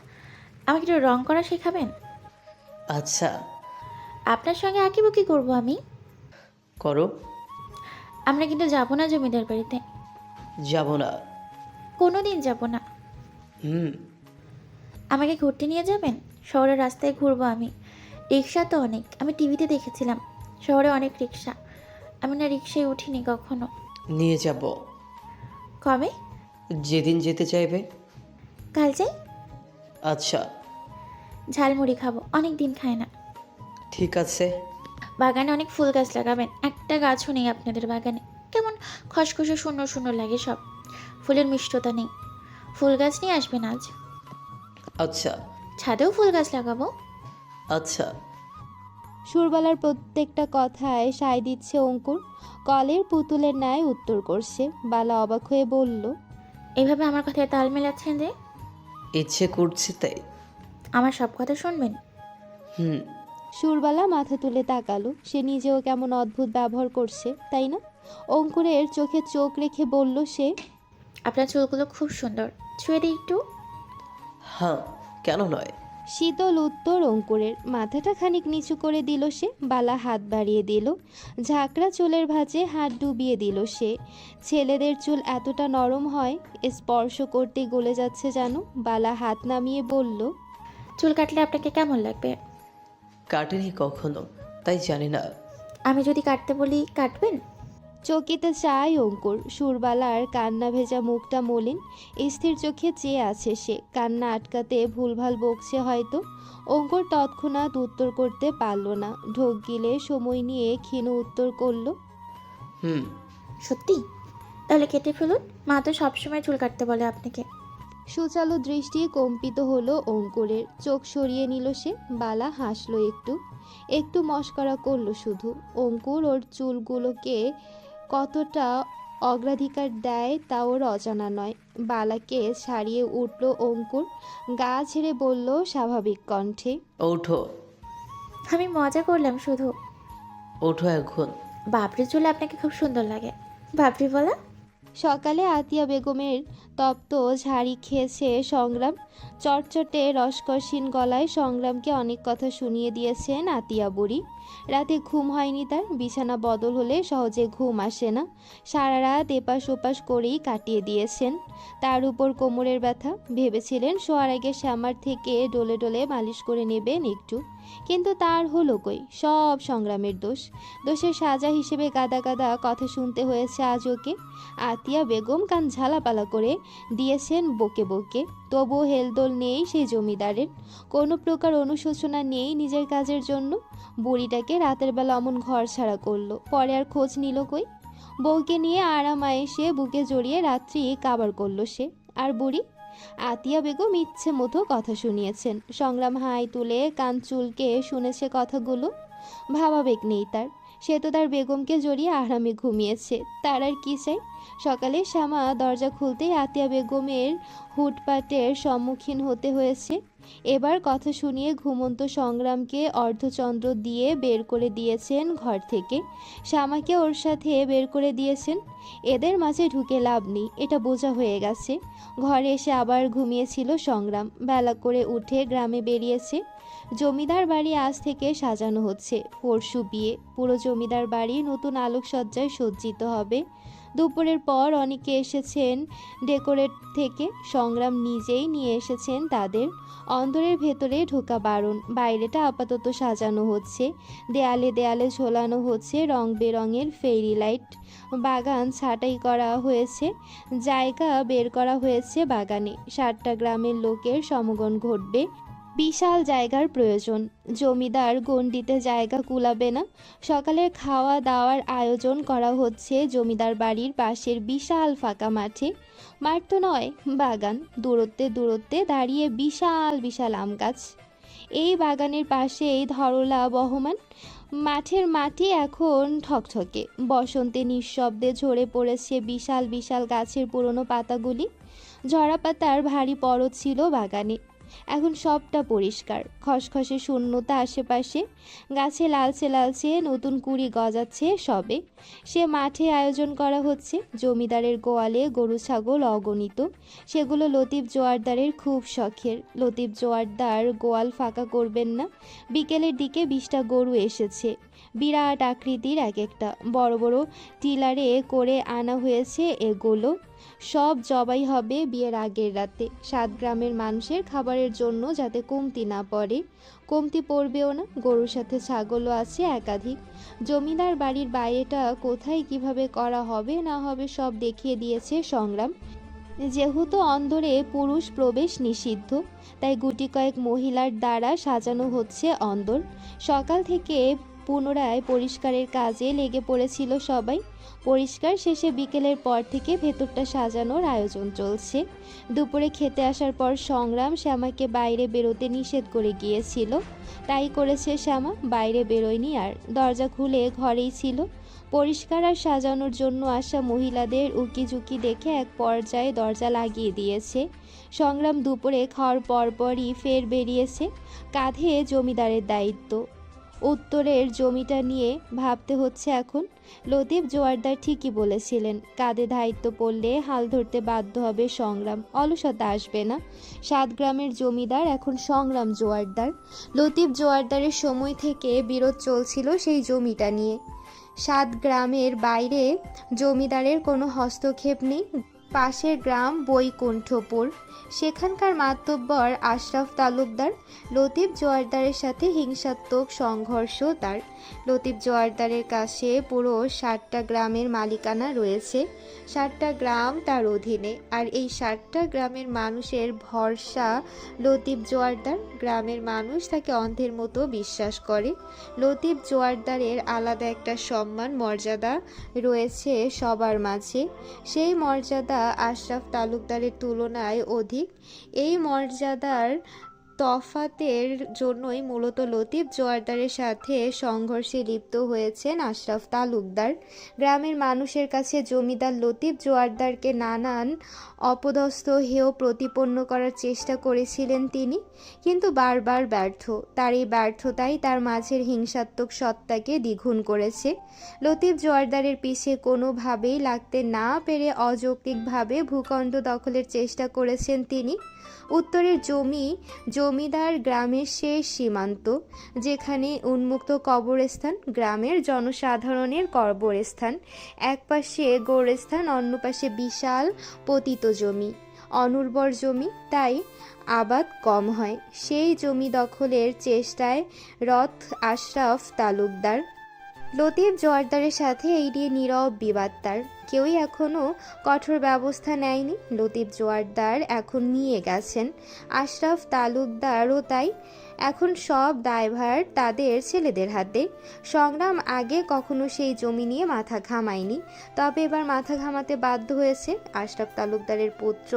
আমাকে একটু রং করা শেখাবেন? আচ্ছা। আপনার সঙ্গে আঁকিবুকি করবো আমি। করো। আমরা কিন্তু যাবো না জমিদার বাড়িতে। যাব না। কোনো দিন যাবো না। হুম। আমাকে ঘুরতে নিয়ে যাবেন? শহরের রাস্তায় ঘুরবো আমি। রিক্সা তো অনেক, আমি টিভিতে দেখেছিলাম শহরে অনেক রিক্সা। আমি না রিক্সায় উঠিনি কখনো। নিয়ে যাব। কবে? যেদিন যেতে চাইবে। কাল যাই। আচ্ছা। ঝালমুড়ি খাবো, অনেক দিন খাই না। ঠিক আছে। বাগানে অনেক ফুল গাছ লাগাবেন, একটা গাছও নেই আপনাদের বাগানে। কেমন খসখসে শূন্য শূন্য লাগে সব, ফুলের মিষ্টতা নেই। ফুল গাছ নিয়ে আসবেন আজ। আচ্ছা। ছাদেও ফুল গাছ লাগাবো। আচ্ছা। সুরবালার প্রত্যেকটা কথায় সায় দিচ্ছে অঙ্কুর। কলের পুতুলের ন্যায় উত্তর করছে। বালা অবাক হয়ে বলল, এইভাবে আমার কথায় তাল মেলাচ্ছেন যে? ইচ্ছে করছে তাই। আমার সব কথা শুনবেন? হুম। সুরবালা মাথা তুলে তাকালো। সে নিজেও কেমন অদ্ভুত ব্যবহার করছে, তাই না? অঙ্কুরের চোখে চোখ রেখে বলল সে, আপনার চুলগুলো খুব সুন্দর, ছুঁয়ে দিই একটু? হ্যাঁ, কেন নয়। শীতল উত্তর অঙ্কুরের। মাথাটা খানিক নিচু করে দিল সে। বালা হাত বাড়িয়ে দিল, ঝাঁকড়া চুলের ভাঁজে হাত ডুবিয়ে দিল সে। ছেলেদের চুল এতটা নরম হয়, স্পর্শ করতে গলে যাচ্ছে যেন। বালা হাত নামিয়ে বলল, চুল কাটলে আপনাকে কেমন লাগবে? কাটেনি কখনো, তাই জানি না। আমি যদি কাটতে বলি কাটবেন? চকিতে চায় অঙ্কুর। সুরবালার কান্না ভেজা মুখটা মলিন, স্থির চোখে চেয়ে আছে সে। কান্না আটকাতে ভুলভাল বকছে হয়তো। অঙ্কুর তৎক্ষণাৎ উত্তর করতে পারল না। ঢোক গিলে সময় নিয়ে ক্ষীণ উত্তর করল, হুম। সত্যি? তাহলে কেটে ফেলুন, মা তো সবসময় চুল কাটতে বলে আপনাকে। সুচালু দৃষ্টি কম্পিত হলো অঙ্কুরের। চোখ সরিয়ে নিল সে। বালা হাসলো একটু একটু, মস্করা করলো শুধু। অঙ্কুর ওর চুলগুলোকে কতটা অগ্রাধিকার দেয় তা ওর অজানা নয়। বালাকে ছাড়িয়ে উঠল অঙ্কুর। গা ছেড়ে বলল স্বাভাবিক কণ্ঠে, ওঠো। আমি মজা করলাম শুধু। ওঠো এখন। বাপরে চুল আপনাকে খুব সুন্দর লাগে। বাপরে বলা? সকালে আতিয়া বেগমের তপ্ত ঝাড়ি খেয়েছে সংগ্রাম। চটচটে রসকসীন গলায় সংগ্রামকে অনেক কথা শুনিয়ে দিয়েছেন আতিয়া বুড়ি। রাতে ঘুম হয়নি তার। বিছানা বদল হলে সহজে ঘুম আসে না। সারা রাত এপাশ ওপাশ করেই কাটিয়ে দিয়েছেন। তার উপর কোমরের ব্যথা। ভেবেছিলেন শোয়ার আগে শ্যামার থেকে ডলে ডলে মালিশ করে নেবেন একটু, কিন্তু তার হলো কই। সব সংগ্রামের দোষ। দোষের সাজা হিসেবে গাদা গাদা কথা শুনতে হয়েছে আজ ওকে। আতিয়া বেগম কান ঝালাপালা করে দিয়েছেন বকে বকে। তবুও হেলদোল নেই সেই জমিদারের। কোনো প্রকার অনুশোচনা নেই নিজের কাজের জন্য। বুড়িটাকে রাতের বেলা অমন ঘর ছাড়া করলো, পরে আর খোঁজ নিল কই। বউকে নিয়ে আরাম আয়েসে বুকে জড়িয়ে রাত্রি কাবার করলো সে। আর বুড়ি আতিয়া বেগম ইচ্ছে মতো কথা শুনিয়েছেন। সংগ্রাম হাই তুলে কান চুলকে শুনেছে কথাগুলো। ভাবাবেগ নেই তার। সে তো তার বেগমকে জড়িয়ে আরামে ঘুমিয়েছে। তার আর কি চাই? সকালে শ্যামা দরজা খুলতেই আতিয়া বেগমের হুটপাটের সম্মুখীন হতে হয়েছে। এবার কথা শুনিয়ে ঘুমন্ত সংগ্রামকে অর্ধচন্দ্র দিয়ে বের করে দিয়েছেন ঘর থেকে। শ্যামাকে ওর সাথে বের করে দিয়েছেন। এদের মাঝে ঢুকে লাভ নেই, এটা বোঝা হয়ে গেছে। ঘরে এসে আবার ঘুমিয়েছিল সংগ্রাম। বেলা করে উঠে গ্রামে বেরিয়েছে। জমিদার বাড়ি আজ থেকে সাজানো হচ্ছে। পরশু বিয়ে। পুরো জমিদার বাড়ি নতুন আলোকসজ্জায় সজ্জিত হবে। দুপুরের পর অনেকে এসেছেন ডেকোরেট থেকে। সংগ্রাম নিজেই নিয়ে এসেছেন তাদের। অন্দরের ভেতরে ঢোকা বারণ। বাইরেটা আপাতত সাজানো হচ্ছে। দেয়ালে দেয়ালে ঝোলানো হচ্ছে রং বেরঙের ফেরি লাইট। বাগান ছাঁটাই করা হয়েছে। জায়গা বের করা হয়েছে বাগানে। 7টা গ্রামের লোকের সমাগম ঘটবে। বিশাল জায়গার প্রয়োজন। জমিদার গণ্ডিতে জায়গা কুলাবে না। সকালের খাওয়া দাওয়ার আয়োজন করা হচ্ছে জমিদার বাড়ির পাশের বিশাল ফাঁকা মাঠে। মাঠ তো নয়, বাগান। দূরত্বে দূরত্বে দাঁড়িয়ে বিশাল বিশাল আম গাছ। এই বাগানের পাশেই ধরলা বহমান। মাঠের মাটি এখন ঠকঠকে। বসন্তে নিঃশব্দে ঝরে পড়েছে বিশাল বিশাল গাছের পুরনো পাতাগুলি। ঝরা পাতার ভারী পরত ছিল বাগানে। এখন সবটা পরিষ্কার। খসখসে শূন্যতা আশেপাশে। গাছে লালচে লালচে নতুন কুড়ি গজাচ্ছে সবে। সে মাঠে আয়োজন করা হচ্ছে। জমিদারের গোয়ালে গরু ছাগল অগণিত। সেগুলো লতিফ জোয়ারদারের খুব শখের। লতিফ জোয়ারদার গোয়াল ফাঁকা করবেন না। বিকেলের দিকে 20টা গরু এসেছে। বিরাট আকৃতির এক একটা। বড় বড় টিলারে করে আনা হয়েছে এগুলো। সব জবাই হবে বিয়ের আগের রাতে। 7 গ্রামের মানুষের খাবারের জন্য, যাতে কমতি না পড়ে। কমতি পড়বেও না। গরুর সাথে ছাগলও আছে একাধিক। জমিদার বাড়ির বাইরেটা কোথায় কিভাবে করা হবে না হবে সব দেখিয়ে দিয়েছে সংগ্রাম। যেহেতু অন্দরে পুরুষ প্রবেশ নিষিদ্ধ, তাই গুটি কয়েক মহিলার দ্বারা সাজানো হচ্ছে অন্দর। সকাল থেকে পুনরায় পরিষ্কারের কাজে লেগে পড়েছিল সবাই। পরিষ্কার শেষে বিকেলের পর থেকে ভেতরটা সাজানোর আয়োজন চলছে। দুপুরে খেতে আসার পর সংগ্রাম শ্যামাকে বাইরে বেরোতে নিষেধ করে গিয়েছিল। তাই করেছে শ্যামা, বাইরে বেরোয়নি আর। দরজা খুলে ঘরেই ছিল। পরিষ্কার আর সাজানোর জন্য আসা মহিলাদের উকিঝুঁকি দেখে এক পর্যায়ে দরজা লাগিয়ে দিয়েছে। সংগ্রাম দুপুরে খাওয়ার পরপরই ফের বেরিয়েছে। কাঁধে জমিদারের দায়িত্ব। উত্তরের জমিটা নিয়ে ভাবতে হচ্ছে এখন। লতিফ জোয়ারদার ঠিকই বলেছিলেন, কাঁধে দায়িত্ব পড়লে হাল ধরতে বাধ্য হবে সংগ্রাম। অলসতা আসবে না। 7 গ্রামের জমিদার এখন সংগ্রাম জোয়ারদার। লতিফ জোয়ারদারের সময় থেকে বিরোধ চলছিল সেই জমিটা নিয়ে। 7 গ্রামের বাইরে জমিদারের কোনো হস্তক্ষেপ নেই। পাশের গ্রাম বৈকুণ্ঠপুর। সেখানকার মাতব্বর আশরাফ তালুকদার। লতিফ জোয়ারদারের সাথে হিংসাত্মক সংঘর্ষ তার। লতিফ জোয়ারদারের কাছে পুরো 7টা গ্রামের মালিকানা রয়েছে। 7টা গ্রাম তার অধীনে। আর এই 7টা গ্রামের মানুষের ভরসা লতিফ জোয়ারদার। গ্রামের মানুষ তাকে অন্ধের মতো বিশ্বাস করে। লতিফ জোয়ারদারের আলাদা একটা সম্মান মর্যাদা রয়েছে সবার মাঝে। সেই মর্যাদা আশরাফ তালুকদারের তুলনায় অধিক। এই মর্যাদার তফাতের জন্যই মূলত লতিফ জোয়ারদারের সাথে সংঘর্ষে লিপ্ত হয়েছেন আশরাফ তালুকদার। গ্রামের মানুষের কাছে জমিদার লতিফ জোয়ারদারকে নানান অপদস্থ হেয় প্রতিপন্ন করার চেষ্টা করেছিলেন তিনি, কিন্তু বারবার ব্যর্থ। তার এই ব্যর্থতাই তার মাঝের হিংসাত্মক সত্তাকে দ্বিগুণ করেছে। লতিফ জোয়ারদারের পিছে কোনোভাবেই লাগতে না পেরে অযৌক্তিকভাবে ভূখণ্ড দখলের চেষ্টা করেছেন তিনি। উত্তরের জমিদার গ্রামের শেষ সীমান্ত, যেখানে উন্মুক্ত কবরস্থান, গ্রামের জনসাধারণের কবরস্থান। এক পাশে গোরস্থান, অন্য পাশে বিশাল পতিত জমি, অনুর্বর জমি, তাই আবাদ কম হয়। সেই জমি দখলের চেষ্টায় রত আশরাফ তালুকদার। লতিফ জোয়ারদারের সাথে এই নিয়ে নীরব বিবাদ তার। কেউই এখনও কঠোর ব্যবস্থা নেয়নি। লতিফ জোয়ারদার এখন নিয়ে গেছেন, আশরাফ তালুকদারও তাই। এখন সব দায়ভার তাদের ছেলেদের হাতে। সংগ্রাম আগে কখনো সেই জমি নিয়ে মাথা ঘামায়নি, তবে এবার মাথা ঘামাতে বাধ্য হয়েছে। আশরাফ তালুকদারের পুত্র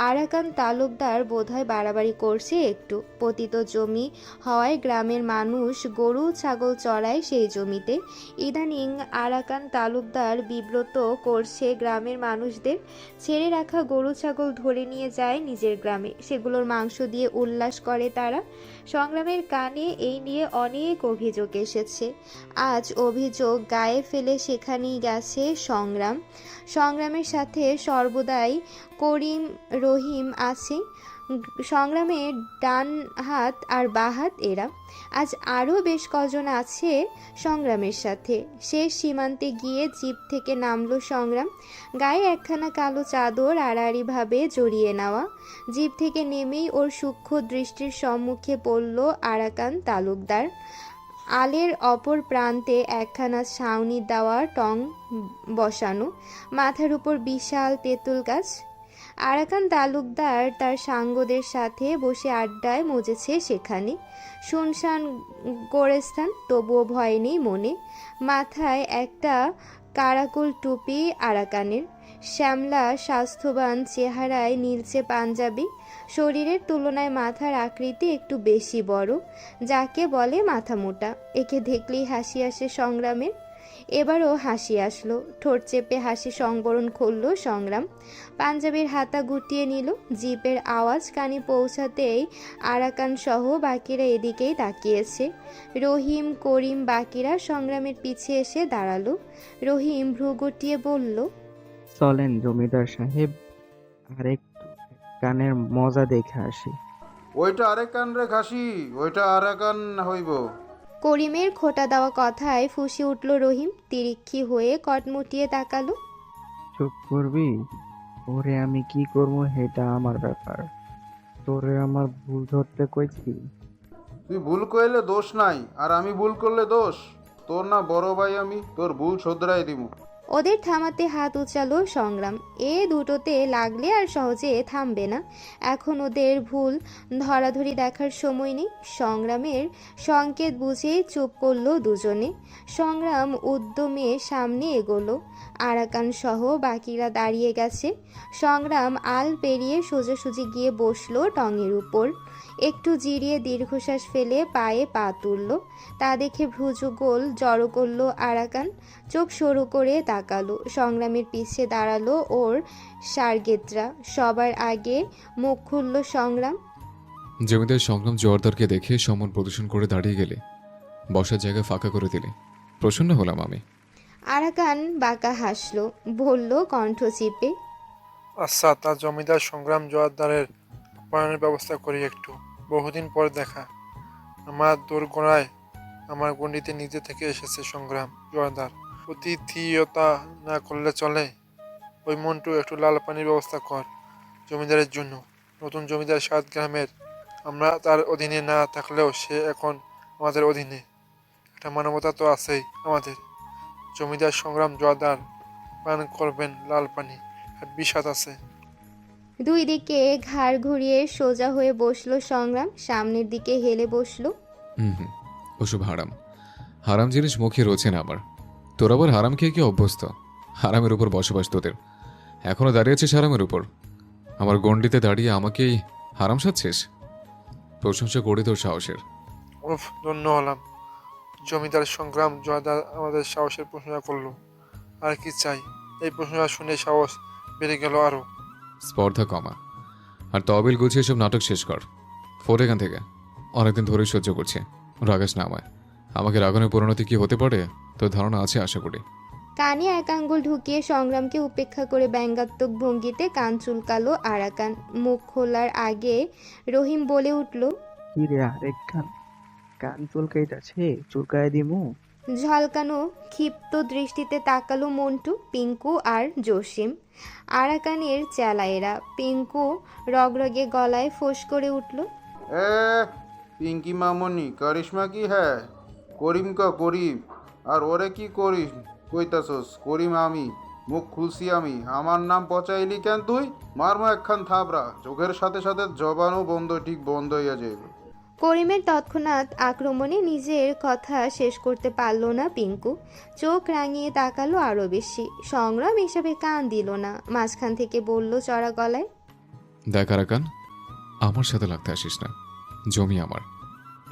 আরাকান তালুকদার বোধহয় বাড়াবাড়ি করছে একটু। পতিত জমি হওয়ায় গ্রামের মানুষ গরু ছাগল চড়ায় সেই জমিতে। ইদানিং আরাকান তালুকদার বিব্রত করছে গ্রামের মানুষদের। ছেড়ে রাখা গরু ছাগল ধরে নিয়ে যায় নিজের গ্রামে, সেগুলোর মাংস দিয়ে উল্লাস করে তারা। সংগ্রামের কানে এই নিয়ে অনেক অভিযোগ এসেছে। আজ অভিযোগ গায়ে ফেলে সেখানেই গেছে সংগ্রাম। সংগ্রামের সাথে সর্বদাই করিম রহিম আছে, সংগ্রামের ডান হাত আর বাঁ হাত এরা। আজ আরও বেশ কজন আছে সংগ্রামের সাথে। শেষ সীমান্তে গিয়ে জিপ থেকে নামলো সংগ্রাম, গায়ে একখানা কালো চাদর আড়াআড়িভাবে জড়িয়ে নেওয়া। জিপ থেকে নেমেই ওর সূক্ষ্ম দৃষ্টির সম্মুখে পড়ল আরাকান তালুকদার। আলের অপর প্রান্তে একখানা ছাউনি দেওয়া টং বসানো, মাথার উপর বিশাল তেঁতুল গাছ। আরাকান তালুকদার তার সাঙ্গদের সাথে বসে আড্ডায় মজেছে সেখানে। শুনশান গোরস্থান, তবুও ভয় নেই মনে। মাথায় একটা কারাকুল টুপি আরাকানের। শ্যামলা স্বাস্থ্যবান চেহারায় নীলচে পাঞ্জাবি, শরীরের তুলনায় মাথার আকৃতি একটু বেশি বড়, যাকে বলে মাথা মোটা। একে দেখলেই হাসি আসে সংগ্রামের। এবারও হাসি আসলো, ঠোঁট চেপে হাসি সংবরণ করল সংগ্রাম। পাঞ্জাবির হাতা গুটিয়ে নিল। জিপের আওয়াজ কানে পৌঁছাতেই আরাকান সহ বাকিরা এদিকেই তাকিয়েছে। রহিম করিম বাকিরা সংগ্রামের পিছে এসে দাঁড়ালো। রহিম ভ্রু গুটিয়ে বলল, চলেন জমিদার সাহেব, আরেকটু কানের মজা দেখে আসি। ওইটা আরেক কান রে ঘাসি, ওইটা আরেক কান হইব। করিমের খোঁটা দেওয়া কথায় ফুঁসে উঠল রহিম। তিরিক্ষি হয়ে কটমুটিয়ে তাকালো। চুপ করবি? ওরে আমি কি করবো সেটা আমার ব্যাপার, তোরে আমার ভুল ধরতে কইছি। তুই ভুল কইলে দোষ নাই, আর আমি ভুল করলে দোষ? তোর না বড় ভাই আমি, তোর ভুল শোধরাই দিমু। ওদের থামাতে হাত উচালো সংগ্রাম। এ দুটোতে লাগলে আর সহজে থামবে না। এখন ওদের ভুল ধরাধরি দেখার সময় নেই। সংগ্রামের সংকেত বুঝেই চুপ করলো দুজনে। সংগ্রাম উদ্যমে সামনে এগোলো। আরাকান সহ বাকিরা দাঁড়িয়ে গেছে। সংগ্রাম আল পেরিয়ে সোজাসুজি গিয়ে বসলো টঙের উপর। একটু জিরিয়ে দীর্ঘশ্বাস ফেলে পায়ে পা তুলল। তা দেখে ভ্রুযুগল জড়ো করলো আরাকান। চোখ সরু করে তাকালো। সংগ্রামের পিছে দাঁড়ালো ওর সার্গেতরা। সবার আগে মুখ খুলল সংগ্রাম। জমিদার সংগ্রাম জোয়ারদারকে দেখে সম্মান প্রদর্শন করে দাঁড়িয়ে গেলে, বসার জায়গা ফাঁকা করে দিলে, প্রসন্ন হলাম আমি। আরাকান বাঁকা হাসলো, বলল কণ্ঠ চিপে, আচ্ছা, তা জমিদার সংগ্রাম জোয়ারদারের আপ্যায়নের ব্যবস্থা করি একটু। বহুদিন পর দেখা। আমার দোরগোড়ায় আমার গণ্ডিতে নিজে থেকে এসেছে সংগ্রাম জোয়ারদার। অতিথিয়তা না করলে চলে। ওই মন্টু একটু লাল পানির ব্যবস্থা কর জমিদারের জন্য। নতুন জমিদার 7 গ্রামের, আমরা তার অধীনে না থাকলেও সে এখন আমাদের অধীনে। একটা মানবতা তো আছেই আমাদের। জমিদার সংগ্রাম জোয়ারদার পান করবেন লাল পানি, আর বিষাদ আছে। দুই দিকে ঘাড় ঘুরিয়ে সোজা হয়ে বসলো সংগ্রাম। সামনের দিকে হেলে বসলো। হুম, ওসব হারাম হারাম জিনিস মুখে রোচে না আমার। তোর আবার হারাম খেয়ে কি অভ্যস্ত? হারামের উপর বসবাস তোদের। এখনো দাঁড়িয়ে আছিস হারামের উপর। আমার গণ্ডিতে দাঁড়িয়ে আমাকেই হারাম সাজছিস? প্রশংসা করি তোর সাহসের। উফ, ধন্য হলাম। জমিদার সংগ্রাম জয়দার আমাদের সাহসের প্রশংসা করলো। আর কি চাই? এই প্রশংসা শুনে সাহস বেড়ে গেল আরো। স্পর্ধা কমা, আর তহবিল গুছিয়ে সব নাটক শেষ কর। ফোর এখান থেকে। অনেকদিন ধরেই সহ্য করছে। রাগাস না আমায়। আমাকে রাগানোর পরিণতি কি হতে পারে তোর ধারণা আছে আশা করি। কানে এক আঙ্গুল ঢুকিয়ে সংগ্রামকে উপেক্ষা করে ব্যঙ্গাত্মক ভঙ্গিতে কান চুলকালো আরাকান। মুখ খোলার আগে রহিম বলে উঠল, কি রে আরেক কান? কান চুলকাইতাছে, চুলকায় দিমু? ঝলকানো ক্ষিপ্ত দৃষ্টিতে তাকালো মন্টু, পিঙ্কু আর জসিম। আরাকানের চেলায়েরা। পিঙ্কু রগরগে গলায় ফোঁস করে উঠল, এ পিঙ্কি মামনি, কারিশমা কি হ্যাঁ? করিম কা করিম, আর ওরে কি করিম কইতাছস? করিম আমি। মুখ খুলছি আমি। আমার নাম পচাইলি কেন তুই? মারমো একখান থাবড়া, চোখের সাথে সাথে জবানও বন্ধ, ঠিক বন্ধ হইয়া যাইব। করিমের তৎক্ষণাৎ আক্রমণে নিজের কথা শেষ করতে পারল না পিঙ্কু। চোখ রাঙিয়ে তাকালো আরো বেশি। সংগ্রাম এসবে কান দিল না, মাঝখান থেকে বলল চড়া গলায়, দেখ আরাকান, আমার সাথে লাগতে আসিস না। জমি আমার,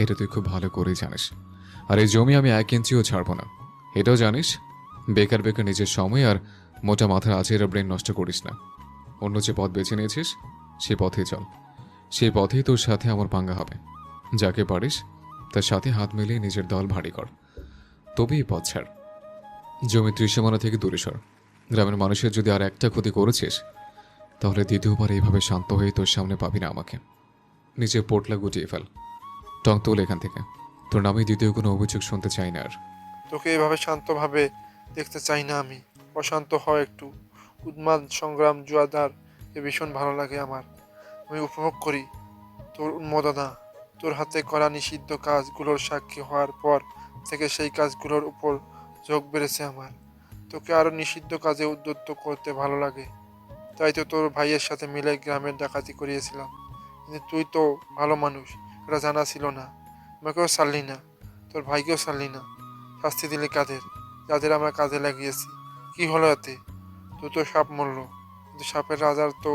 এটা তুই খুব ভালো করেই জানিস। আর এই জমি আমি 1 ইঞ্চিও ছাড়বো না, এটাও জানিস। বেকার বেকার নিজের সময় আর মোটা মাথার আজের ব্রেন নষ্ট করিস না। অন্য যে পথ বেছে নিয়েছিস সেই পথেই চল। সেই পথেই তোর সাথে আমার পাঙ্গা হবে। যাকে পারিস তার সাথে হাত মিলিয়ে নিজের দল ভারী কর, তবেই পথ ছাড়। জমি ত্রিসীমানা থেকে দূরে সর। গ্রামের মানুষের যদি আর একটা ক্ষতি করেছিস তাহলে দ্বিতীয়বার এইভাবে শান্ত হয়ে তোর সামনে পাবি না আমাকে। নিজের পোটলা গুটিয়ে ফেল, টং তোল এখান থেকে। তোর নামে দ্বিতীয় কোনো অভিযোগ শুনতে চাই না আর। তোকে এভাবে শান্তভাবে দেখতে চাই না আমি। অশান্ত হয় একটু। উন্মাদ সংগ্রাম জোয়ারদারকে ভীষণ ভালো লাগে আমার। আমি উপভোগ করি তোর উন্মদনা। তোর হাতে করা নিষিদ্ধ কাজগুলোর সাক্ষী হওয়ার পর থেকে সেই কাজগুলোর উপর ঝোঁক বেড়েছে আমার। তোকে আরও নিষিদ্ধ কাজে উদ্যুক্ত করতে ভালো লাগে। তাই তো তোর ভাইয়ের সাথে মিলে গ্রামের ডাকাতি করিয়েছিলাম। কিন্তু তুই তো ভালো মানুষ, এটা জানা ছিল না। আমাকেও ছাড়লি না, তোর ভাইকেও ছাড়লি না। শাস্তি দিলি কাদের? যাদের আমরা কাজে লাগিয়েছি। কি হলো এতে? তুই তো সাপ মরল, কিন্তু সাপের রাজার তো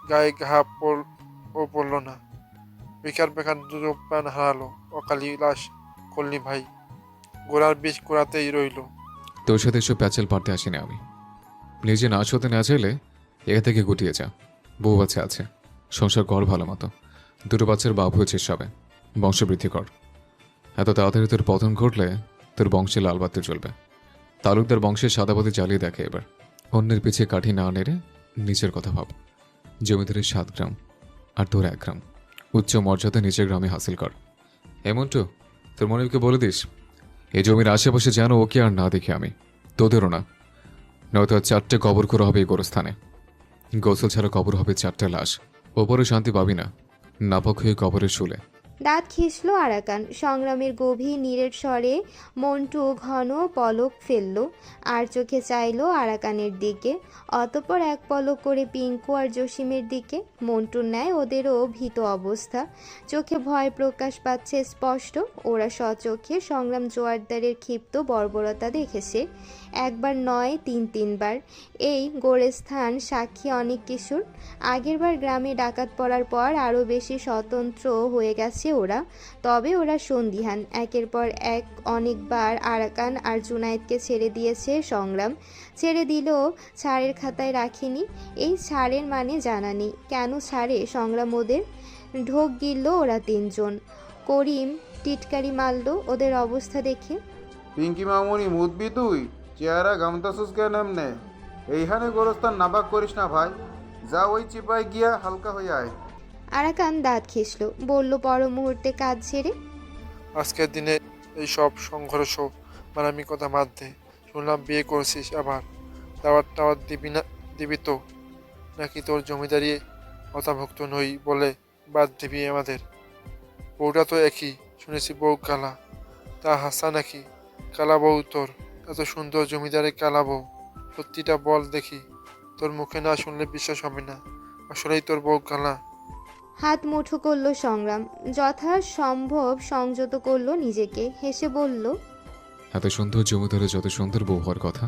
গায়ে ঘা পড়লো না। বেকার বেকার দুটো প্রাণ হারালো, অকালি লাশ করলি ভাই। গোড়ার বিষ গোড়াতেই রইল। তোর সাথে এসব প্যাচেল পারতে আসিনি আমি। নিজে নাচ হতে না চাইলে এখান থেকে গুটিয়ে যা। বউ বাচ্চা আছে, সংসার কর ভালো মতো। 2 বাচ্চার বাপ হয়েছিস সবে, বংশবৃদ্ধি কর। এত তাড়াতাড়ি তোর পতন ঘটলে তোর বংশে লাল বাতি জ্বলবে। তালুকদার বংশের সাদাবাতি জ্বালিয়ে দেখে এবার। অন্যের পিছিয়ে কাঠি না নেড়ে নিজের কথা ভাব। জমিদারের 7 গ্রাম আর তোর 1 গ্রাম। উচ্চ মর্যাদা নিজের গ্রামে হাসিল কর। এমনটু তোর মনিবকে বলে দিস এই জমির আশেপাশে যেন ওকে আর না দেখি আমি, তোদেরও না। নয়তো 4টে কবর করা হবে এই গোরস্থানে। গোসল ছাড়া কবর হবে 4টে লাশ। ওপরে শান্তি পাবি না, নাপক হয়ে কবরের শুলে। দাঁত খিসল আরাকান। সংগ্রামের গভীর নীরের স্বরে মন্টু ঘন পলক ফেলল, আর চোখে চাইল আরাকানের দিকে, অতঃপর এক পলক করে পিঙ্কু আর জসিমের দিকে। মন্টুর ন্যায় ওদেরও ভীত অবস্থা, চোখে ভয় প্রকাশ পাচ্ছে স্পষ্ট। ওরা স্বচোখে সংগ্রাম জোয়ারদারের ক্ষিপ্ত বর্বরতা দেখেছে, একবার নয় 3-3বার। এই গোরস্থান সাক্ষী অনেক কিশোর। আগেরবার গ্রামে ডাকাত পড়ার পর আরও বেশি স্বতন্ত্র হয়ে গেছে ওরা। তবে ওরা সন্দিহান। একের পর এক অনেকবার আরাকান আর জুনায়েদকে ছেড়ে দিয়েছে সংগ্রাম। ছেড়ে দিলেও ছাড়ের খাতায় রাখেনি। এই ছাড়ের মানে জানা নেই। কেন ছাড়ে সংগ্রাম ওদের? ঢোক গিলল ওরা 3 জন। করিম টিটকারি মারল ওদের অবস্থা দেখে। পিঙ্কি মামুনি মুদবি তুই? চেহারা গামতাসুস কেন এমনে? এইখানে গোরস্থান নাবাক করিস না ভাই। যা ওই চিপায় গিয়া হালকা হয়ে আয়। আরাকান দাঁত খেসল, বলল পর মুহূর্তে কাজ ছেড়ে, আজকের দিনে এই সব সংঘর্ষ মারামি কথা বাদ দে। শুনলাম বিয়ে করছিস আবার। দাওয়াত দিবি তো? নাকি তোর জমিদারি হতাভুক্ত নই বলে বাদ দিবি আমাদের? বউটা তো একই, শুনেছি বউ কালা। তা হাসা নাকি কালা বউ তোর? এত সুন্দর জমিদারের কালা বউ? সত্যিটা বল দেখি। তোর মুখে না শুনলে বিশ্বাস হবে না। আসলেই তোর বউ কালা? হাত মুঠো করল সংগ্রাম, যথাসম্ভব সংযত করল নিজেকে, হেসে বলল, এত সুন্দর জমিদারের যত সুন্দর বউ হওয়ার কথা,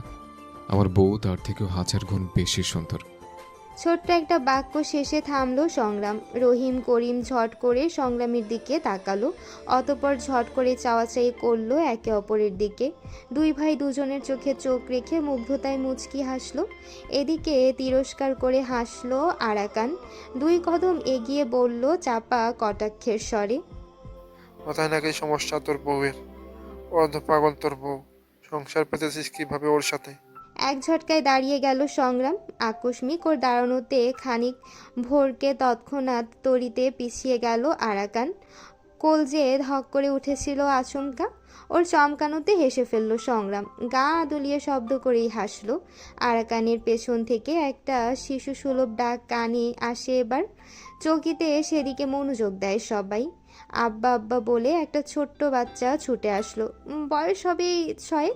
আমার বউ তার থেকেও 1000 গুণ বেশি সুন্দর। ছোট্ট একটা বাক্য শেষে থামল সংগ্রাম। রহিম করিম ঝট করে সংগ্রামের দিকে তাকালো, অতঃপর ঝট করে চাওয়াচাই করলো একে অপরের দিকে। 2 ভাই দুজনের চোখে চোখ রেখে মুগ্ধতায় মুচকি হাসলো। এদিকে তিরস্কার করে হাসলো আরাকান। 2 কদম এগিয়ে বলল চাপা কটাক্ষের স্বরে, মাথায় নাকি সমস্যা তোর বউয়ের? অর্ধ পাগল তোর বউ। সংসার পেতেছিস কিভাবে ওর সাথে? এক ঝটকায় দাঁড়িয়ে গেল সংগ্রাম। আকস্মিক ওর দাঁড়ানোতে খানিক ভোরকে তৎক্ষণাৎ তরিতে পিছিয়ে গেল আরাকান। কলজে ধক করে উঠেছিল আচমকা। ওর চমকানোতে হেসে ফেলল সংগ্রাম। গা দুলিয়ে শব্দ করেই হাসলো। আরাকানের পেছন থেকে একটা শিশু সুলভ ডাক কানে আসে এবার। চকিতে সেদিকে মনোযোগ দেয় সবাই। আব্বা আব্বা বলে একটা ছোট্ট বাচ্চা ছুটে আসলো। বয়স হবে 6।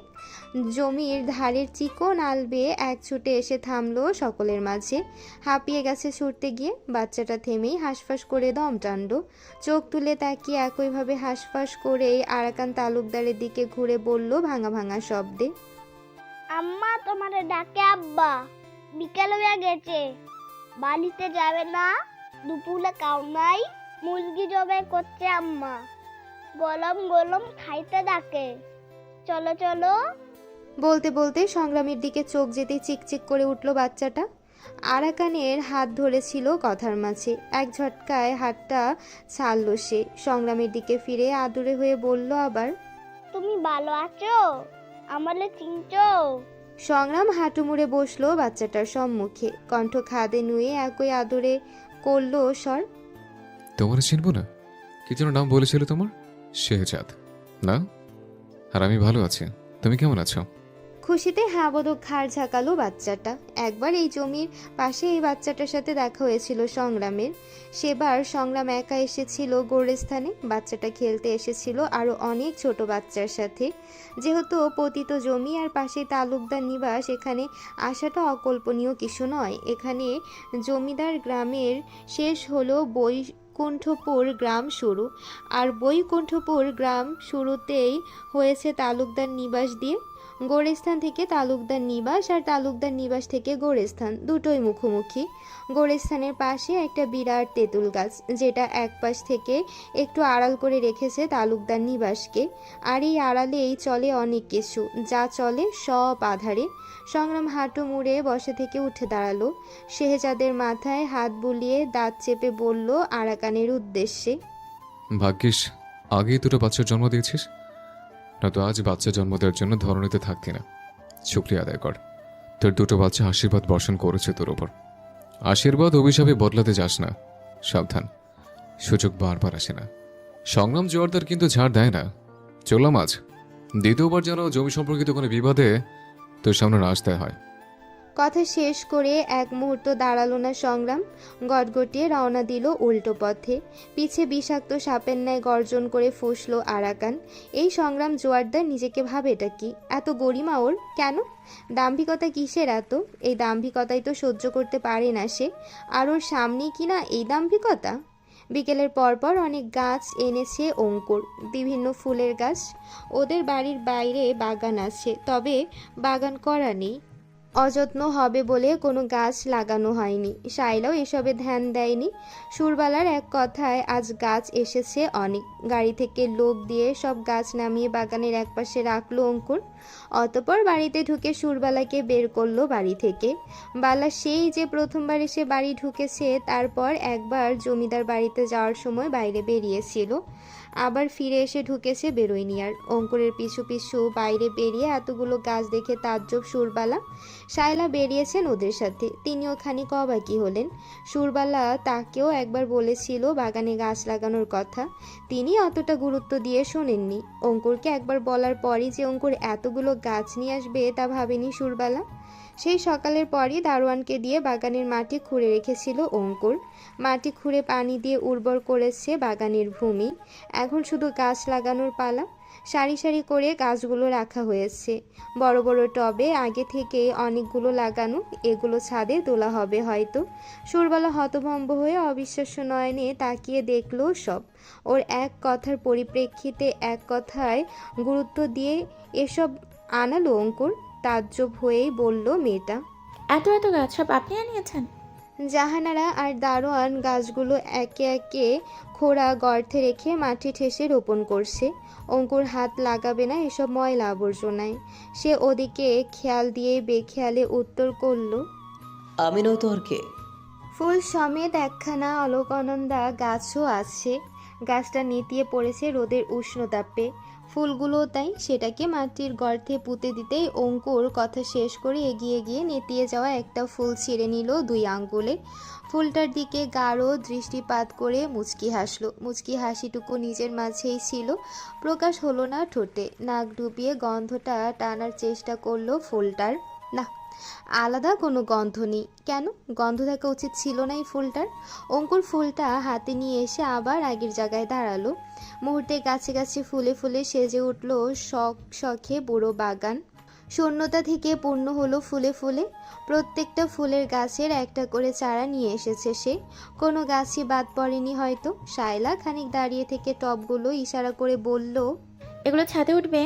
জমির ধারের চিকন আলবে এক ছুটে এসে থামলো সকলের মাঝে। হাঁপিয়ে গেছে ছুটতে গিয়ে। বাচ্চাটা থেমেই হাঁসফাঁস করে দম টানল। চোখ তুলে তাকিয়ে একইভাবে হাঁসফাঁস করেই আরাকান তালুকদারের দিকে ঘুরে বলল ভাঙা ভাঙা শব্দে, আম্মা তোমারে ডাকে আব্বা, বিকেল হয়ে গেছে, বাড়িতে যাবে না? দুপুরে খাও নাই? মুরগি জবাই করছে আম্মা, গলম গলম খাইতে ডাকে, চলো চলো। বলতে বলতে সংগ্রামের দিকে চোখ যেতেই চিকচিক করে উঠল বাচ্চাটা। আরাকানের হাত ধরেছিল কথার মাঝে। এক ঝটকায় হাতটা ছাড়ল সে। সংগ্রামের দিকে ফিরে আদুরে হয়ে বলল আবার, তুমি ভালো আছো? আমারে চিনছো? সংগ্রাম হাঁটু মুড়ে বসলো বাচ্চাটার সম্মুখে। কণ্ঠ খাদে নুয়ে একই আদরে করলো স্বর, তোমার চিনবো না? কি যেন নাম বলেছিল তোমার? শেহজাদ না? আর আমি ভালো আছি, তুমি কেমন আছো? খুশিতে হাবদক ঘাড় ঝাঁকালো বাচ্চাটা। একবার এই জমির পাশে এই বাচ্চাটার সাথে দেখা হয়েছিল সংগ্রামের। সেবার সংগ্রাম একা এসেছিল গোরস্থানে। বাচ্চাটা খেলতে এসেছিল আরও অনেক ছোট বাচ্চার সাথে। যেহেতু পতিত জমি আর পাশে তালুকদার নিবাস, এখানে আসাটা অকল্পনীয় কিছু নয়। এখানে জমিদার গ্রামের শেষ হলো বৈকুণ্ঠপুর গ্রাম শুরু, আর বৈকুণ্ঠপুর গ্রাম শুরুতেই হয়েছে তালুকদার নিবাস দিয়ে। গোরস্থান থেকে তালুকদার নিবাস আর তালুকদার নিবাস থেকে গোরস্থান দুটোই মুখোমুখি। গোরস্থানের পাশে একটা বিরাট তেঁতুল গাছ, যেটা এক পাশ থেকে একটু আড়াল করে রেখেছে তালুকদার নিবাসকে। আর এই আড়ালেই চলে অনেক কিছু, যা চলে সব আধারে। সংগ্রাম হাঁটু মুড়ে বসা থেকে উঠে দাঁড়ালো। শেহজাদের মাথায় হাত বুলিয়ে দাঁত চেপে বলল আরাকানের উদ্দেশ্যে, ভাগ্যিস আগেই দুটো বাচ্চার জন্ম দিয়েছিস, নয়তো আজ বাচ্চা জন্ম দেওয়ার জন্য ধরনীতে থাকতি না। শুক্রিয়া আদায় কর, তোর দুটো বাচ্চা আশীর্বাদ বর্ষণ করেছে তোর ওপর। আশীর্বাদ অভিশাপে বদলাতে যাস না, সাবধান, সুযোগ বারবার আসে না। সংগ্রাম জোয়ারদার কিন্তু ঝাড় দেয় না। চললাম আজ, দ্বিতীয়বার যেন জমি সম্পর্কিত কোনো বিবাদে তোর সামনে না আসতে হয়। কথা শেষ করে এক মুহূর্ত দাঁড়ালো না সংগ্রাম। গটগটিয়ে রওনা দিল উল্টো পথে। পিছে বিষাক্ত সাপের ন্যায় গর্জন করে ফুঁসলো আরাকান। এই সংগ্রাম জোয়ারদার নিজেকে ভাবেটা কি? এত গরিমা ওর কেন? দাম্ভিকতা কিসের এত? এই দাম্ভিকতাই তো সহ্য করতে পারে না সে। আর ওর সামনেই কিনা এই দাম্ভিকতা। বিকেলের পরপর অনেক গাছ এনেছে অঙ্কুর, বিভিন্ন ফুলের গাছ। ওদের বাড়ির বাইরে বাগান আছে, তবে বাগান করা নেই। অযত্ন হবে বলে কোনো গাছ লাগানো হয়নি। শাইলাও এসবে ধ্যান দেয়নি। সুরবালার এক কথায় আজ গাছ এসেছে অনেক। গাড়ি থেকে লোক দিয়ে সব গাছ নামিয়ে বাগানের একপাশে রাখলো অঙ্কুর। অতপর বাড়িতে ঢুকে সুরবালাকে বের করলো বাড়ি থেকে। বালা সেই যে প্রথমবার এসে বাড়ি ঢুকেছে, তারপর একবার জমিদার বাড়িতে যাওয়ার সময় বাইরে বেরিয়েছিল, আবার ফিরে এসে ঢুকেছে, বেরোয়নি আর। অঙ্কুরের পিছু পিছু বাইরে বেরিয়ে এতগুলো গাছ দেখে তাজ্জব সুরবালা। শায়লা বেরিয়েছেন ওদের সাথে, তিনিও খানিক অবাকি হলেন। সুরবালা তাকেও একবার বলেছিল বাগানে গাছ লাগানোর কথা, তিনি অতটা গুরুত্ব দিয়ে শোনেননি। অঙ্কুরকে একবার বলার পরই যে অঙ্কুর এতগুলো গাছ নিয়ে আসবে তা ভাবেনি সুরবালা। সেই সকালের পরই দারোয়ানকে দিয়ে বাগানের মাটি খুঁড়ে রেখেছিল অঙ্কুর। মাটি খুঁড়ে পানি দিয়ে উর্বর করেছে বাগানের ভূমি। এখন শুধু গাছ লাগানোর পালা। সারি সারি করে গাছগুলো রাখা হয়েছে বড় বড় টবে, আগে থেকে অনেকগুলো লাগানো। এগুলো ছাদে তোলা হবে হয়তো। সুরবালা হতভম্ব হয়ে অবিশ্বাস্য নয়নে তাকিয়ে দেখলো সব। ওর এক কথার পরিপ্রেক্ষিতে এক কথায় গুরুত্ব দিয়ে এসব আনালো অঙ্কুর। তাজ্জব হয়েই বলল মেয়েটা, এত এত গাছ সব আপনি আনিয়েছেন? জাহানারা আর দারোয়ান গাছগুলো একে একে খোঁড়া গর্তে রেখে মাটি ঠেসে রোপণ করছে। অঙ্কুর হাত লাগাবে না এসব ময়লা আবর্জনায়। সে ওদিকে খেয়াল দিয়ে বেখেয়ালে উত্তর করল, আমি নয় তো আর কে? ফুল সমেত একখানা অলকনন্দা গাছও আছে। গাছটা নেতিয়ে পড়েছে রোদের উষ্ণতাপে। ফুলগুলো তাই। সেটাকে মাটির গর্তে পুঁতে দিতেই অঙ্কুর কথা শেষ করে এগিয়ে গিয়ে নেতিয়ে যাওয়া একটা ফুল ছিঁড়ে নিল 2 আঙ্গুলে। ফুলটার দিকে গাঢ় দৃষ্টিপাত করে মুচকি হাসলো। মুচকি হাসিটুকু নিজের মাঝেই ছিল, প্রকাশ হলো না ঠোঁটে। নাক ডুবিয়ে গন্ধটা টানার চেষ্টা করলো ফুলটার। না, আলাদা কোনো গন্ধ নেই। কেন? গন্ধ থাকা উচিত ছিল না এই ফুলটার। অঙ্কুর ফুলটা হাতে নিয়ে এসে আবার আগের জায়গায় দাঁড়ালো। মুহূর্তে গাছে গাছে ফুলে ফুলে সেজে উঠল শখ শখে বুড়ো বাগান। শূন্যতা থেকে পূর্ণ হলো ফুলে ফুলে। প্রত্যেকটা ফুলের গাছের একটা করে চারা নিয়ে এসেছে সে। কোনো গাছই বাদ পড়েনি হয়তো। শায়লা খানিক দাঁড়িয়ে থেকে টবগুলো ইশারা করে বলল, এগুলো ছাদে উঠবে?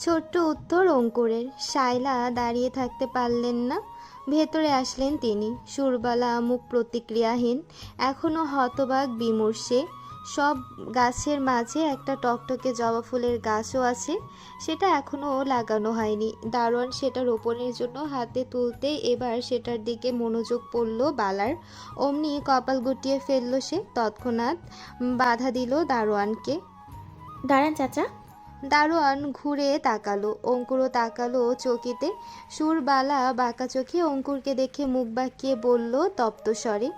ছোট্ট উত্তর অঙ্কুরের। শায়লা দাঁড়িয়ে থাকতে পারলেন না, ভেতরে আসলেন তিনি। সুরবালা মুখ প্রতিক্রিয়াহীন, এখনো হতবাক বিমর্ষে। সব গাছের মাঝে একটা টকটকে জবা ফুলের গাছও আছে, সেটা এখনো লাগানো হয়নি। দারোয়ান সেটা রোপণের জন্য হাতে তুলতে এবার সেটার দিকে মনোযোগ পড়ল বালার। অমনি কপাল গুটিয়ে ফেলল সে। তৎক্ষণাৎ বাধা দিল দারোয়ানকে। দাঁড়ান চাচা। দারোয়ান ঘুরে তাকালো, অঙ্কুরও তাকালো চকিতে। সুরবালা বাঁকা চোখে অঙ্কুরকে দেখে মুখ বাঁকিয়ে বলল তপ্ত স্বরে,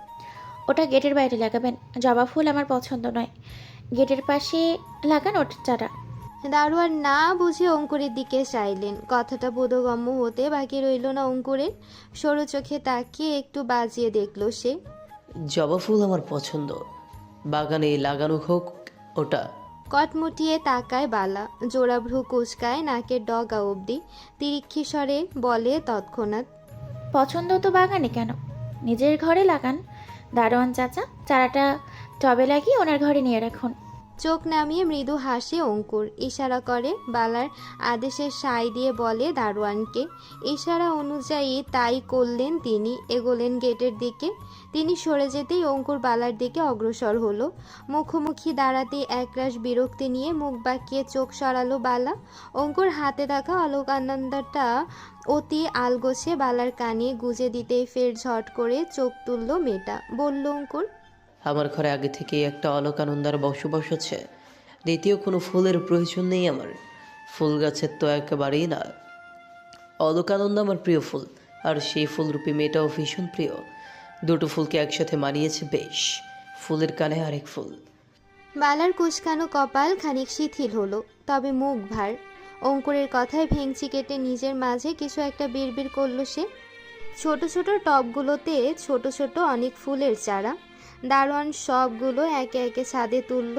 ওটা গেটের বাইরে লাগাবেন, জবা ফুল আমার পছন্দ নয়। গেটের পাশে লাগান ওটা চারা। দারোয়ান না বুঝে অঙ্কুরের দিকে চাইলেন। কথাটা বোধগম্য হতে বাকি রইল না অঙ্কুরের। সরু চোখে তাকিয়ে একটু বাজিয়ে দেখল সে। জবা ফুল আমার পছন্দ, বাগানে লাগানো হোক ওটা। কটমুটিয়ে তাকায় বালা, জোড়া ভ্রু কুচকায় নাকের ডগা অবধি। তিরিক্ষি স্বরে বলে তৎক্ষণাৎ, পছন্দ তো বাগানে কেন, নিজের ঘরে লাগান। দারোয়ান চাচা, চারাটা টবে লাগিয়ে ওনার ঘরে নিয়ে রাখুন। চোখ নামিয়ে মৃদু হাসে অঙ্কুর। ইশারা করে, বালার আদেশের সায় দিয়ে বলে দারোয়ানকে। ইশারা অনুযায়ী তাই করলেন তিনি। এগোলেন গেটের দিকে। তিনি সরে যেতেই অঙ্কুর বালার দিকে অগ্রসর হলো। মুখোমুখি দাঁড়াতে একরাশ বিরক্তি নিয়ে মুখ বাঁকিয়ে চোখ সরালো বালা। অঙ্কুর হাতে থাকা অলকানন্দাটা অতি আলগোছে বালার কানে গুজে দিতে ফের ঝট করে চোখ তুলল মেয়েটা। বলল অঙ্কুর, আমার ঘরে আগে থেকেই একটা অলকানন্দার বসবাস আছে, দ্বিতীয় কোনো ফুলের প্রয়োজন নেই আমার। ফুল গাছের তো একেবারেই না। অলকানন্দা আমার প্রিয় ফুল, আর সেই ফুলরূপী মেয়েটাও ভীষণ প্রিয়। দুটো ফুলকে একসাথে মানিয়েছে বেশ। ফুলের কানে আরেক ফুল। বালার কুচকানো কপাল খানিক শিথিল হলো, তবে মুখ ভার। অঙ্কুরের কথায় ভেঙচি কেটে নিজের মাঝে কিছু একটা বিড়বিড় করল সে। ছোট ছোট টবগুলোতে ছোট ছোট অনেক ফুলের চারা। দারোয়ান সবগুলো একে একে ছাদে তুলল।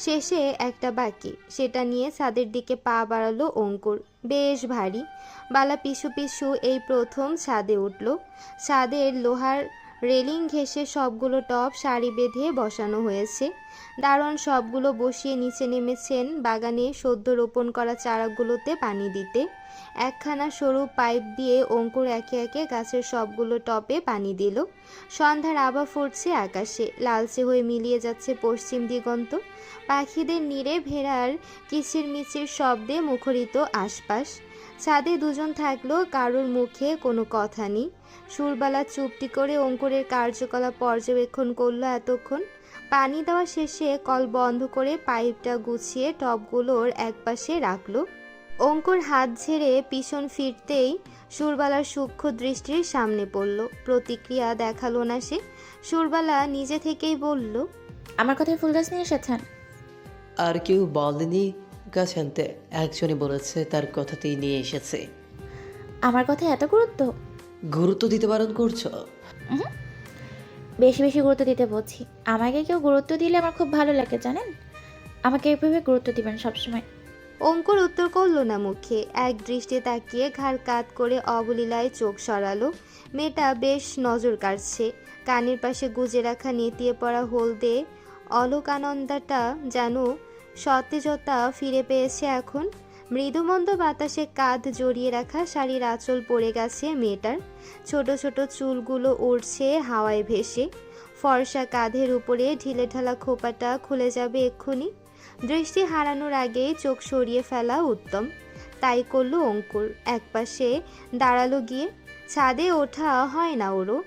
শেষে একটা বাকি, সেটা নিয়ে ছাদের দিকে পা বাড়ালো অঙ্কুর। বেশ ভারী। বালা পিছু পিছু এই প্রথম ছাদে উঠল। ছাদের লোহার রেলিং ঘেঁষে সবগুলো টব সারি বেঁধে বসানো হয়েছে। দারোয়ান সবগুলো বসিয়ে নিচে নেমেছেন বাগানে সদ্য রোপণ করা চারাগুলোতে পানি দিতে। একখানা সরু পাইপ দিয়ে অঙ্কুর একে একে গাছের সবগুলো টবে পানি দিল। সন্ধ্যার আভা ফুটছে আকাশে, লালচে হয়ে মিলিয়ে যাচ্ছে পশ্চিম দিগন্ত। পাখিদের নীড়ে ভেড়ার কিচিরমিচির শব্দে মুখরিত আশপাশ। ছাদে দুজন থাকলেও কারোর মুখে কোনো কথা নেই। সুরবালা চুপটি করে অঙ্কুরের কার্যকলাপ পর্যবেক্ষণ করলো এতক্ষণ। পানি দেওয়া শেষে কল বন্ধ করে পাইপটা গুছিয়ে টবগুলোর একপাশে রাখলো। অঙ্কুর হাত ঝেড়ে পিছন ফিরতেই সুরবালার সূক্ষ্ম দৃষ্টির সামনে পড়ল। প্রতিক্রিয়া দেখালো না সে। সুরবালা নিজে থেকেই বলল, আমার কথায় ফুল গাছ নিয়ে এসেছেন? আর কেউ বলেনি গাছ আনতে, একজনই বলেছে তার কথাতেই নিয়ে এসেছে। আমার কথায় এত গুরুত্ব? গুরুত্ব দিতে বারণ করছো? বেশি বেশি গুরুত্ব দিতে বলছি। আমাকে কেউ গুরুত্ব দিলে আমার খুব ভালো লাগে জানেন। আমাকে এভাবে গুরুত্ব দিবেন সবসময়। অঙ্কুর উত্তর করল না মুখে। এক দৃষ্টি তাকিয়ে ঘাড় কাত করে অবলীলায় চোখ সরালো। মেয়েটা বেশ নজর কাটছে। কানের পাশে গুজে রাখা নেতিয়ে পড়া হলদে অলকানন্দাটা যেন সতেজতা ফিরে পেয়েছে এখন। মৃদুমন্দ বাতাসে কাঁধ জড়িয়ে রাখা শাড়ির আঁচল পড়ে গেছে মেয়েটার। ছোট ছোট চুলগুলো উড়ছে হাওয়ায় ভেসে। ফর্সা কাঁধের উপরে ঢিলেঢালা খোপাটা খুলে যাবে এক্ষুনি। দৃষ্টি হারানোর আগেই চোখ সরিয়ে ফেলা উত্তম। তাই করল অঙ্কুর। একপাশে দাঁড়ালো গিয়ে। ছাদে ওঠা হয় না ওরও।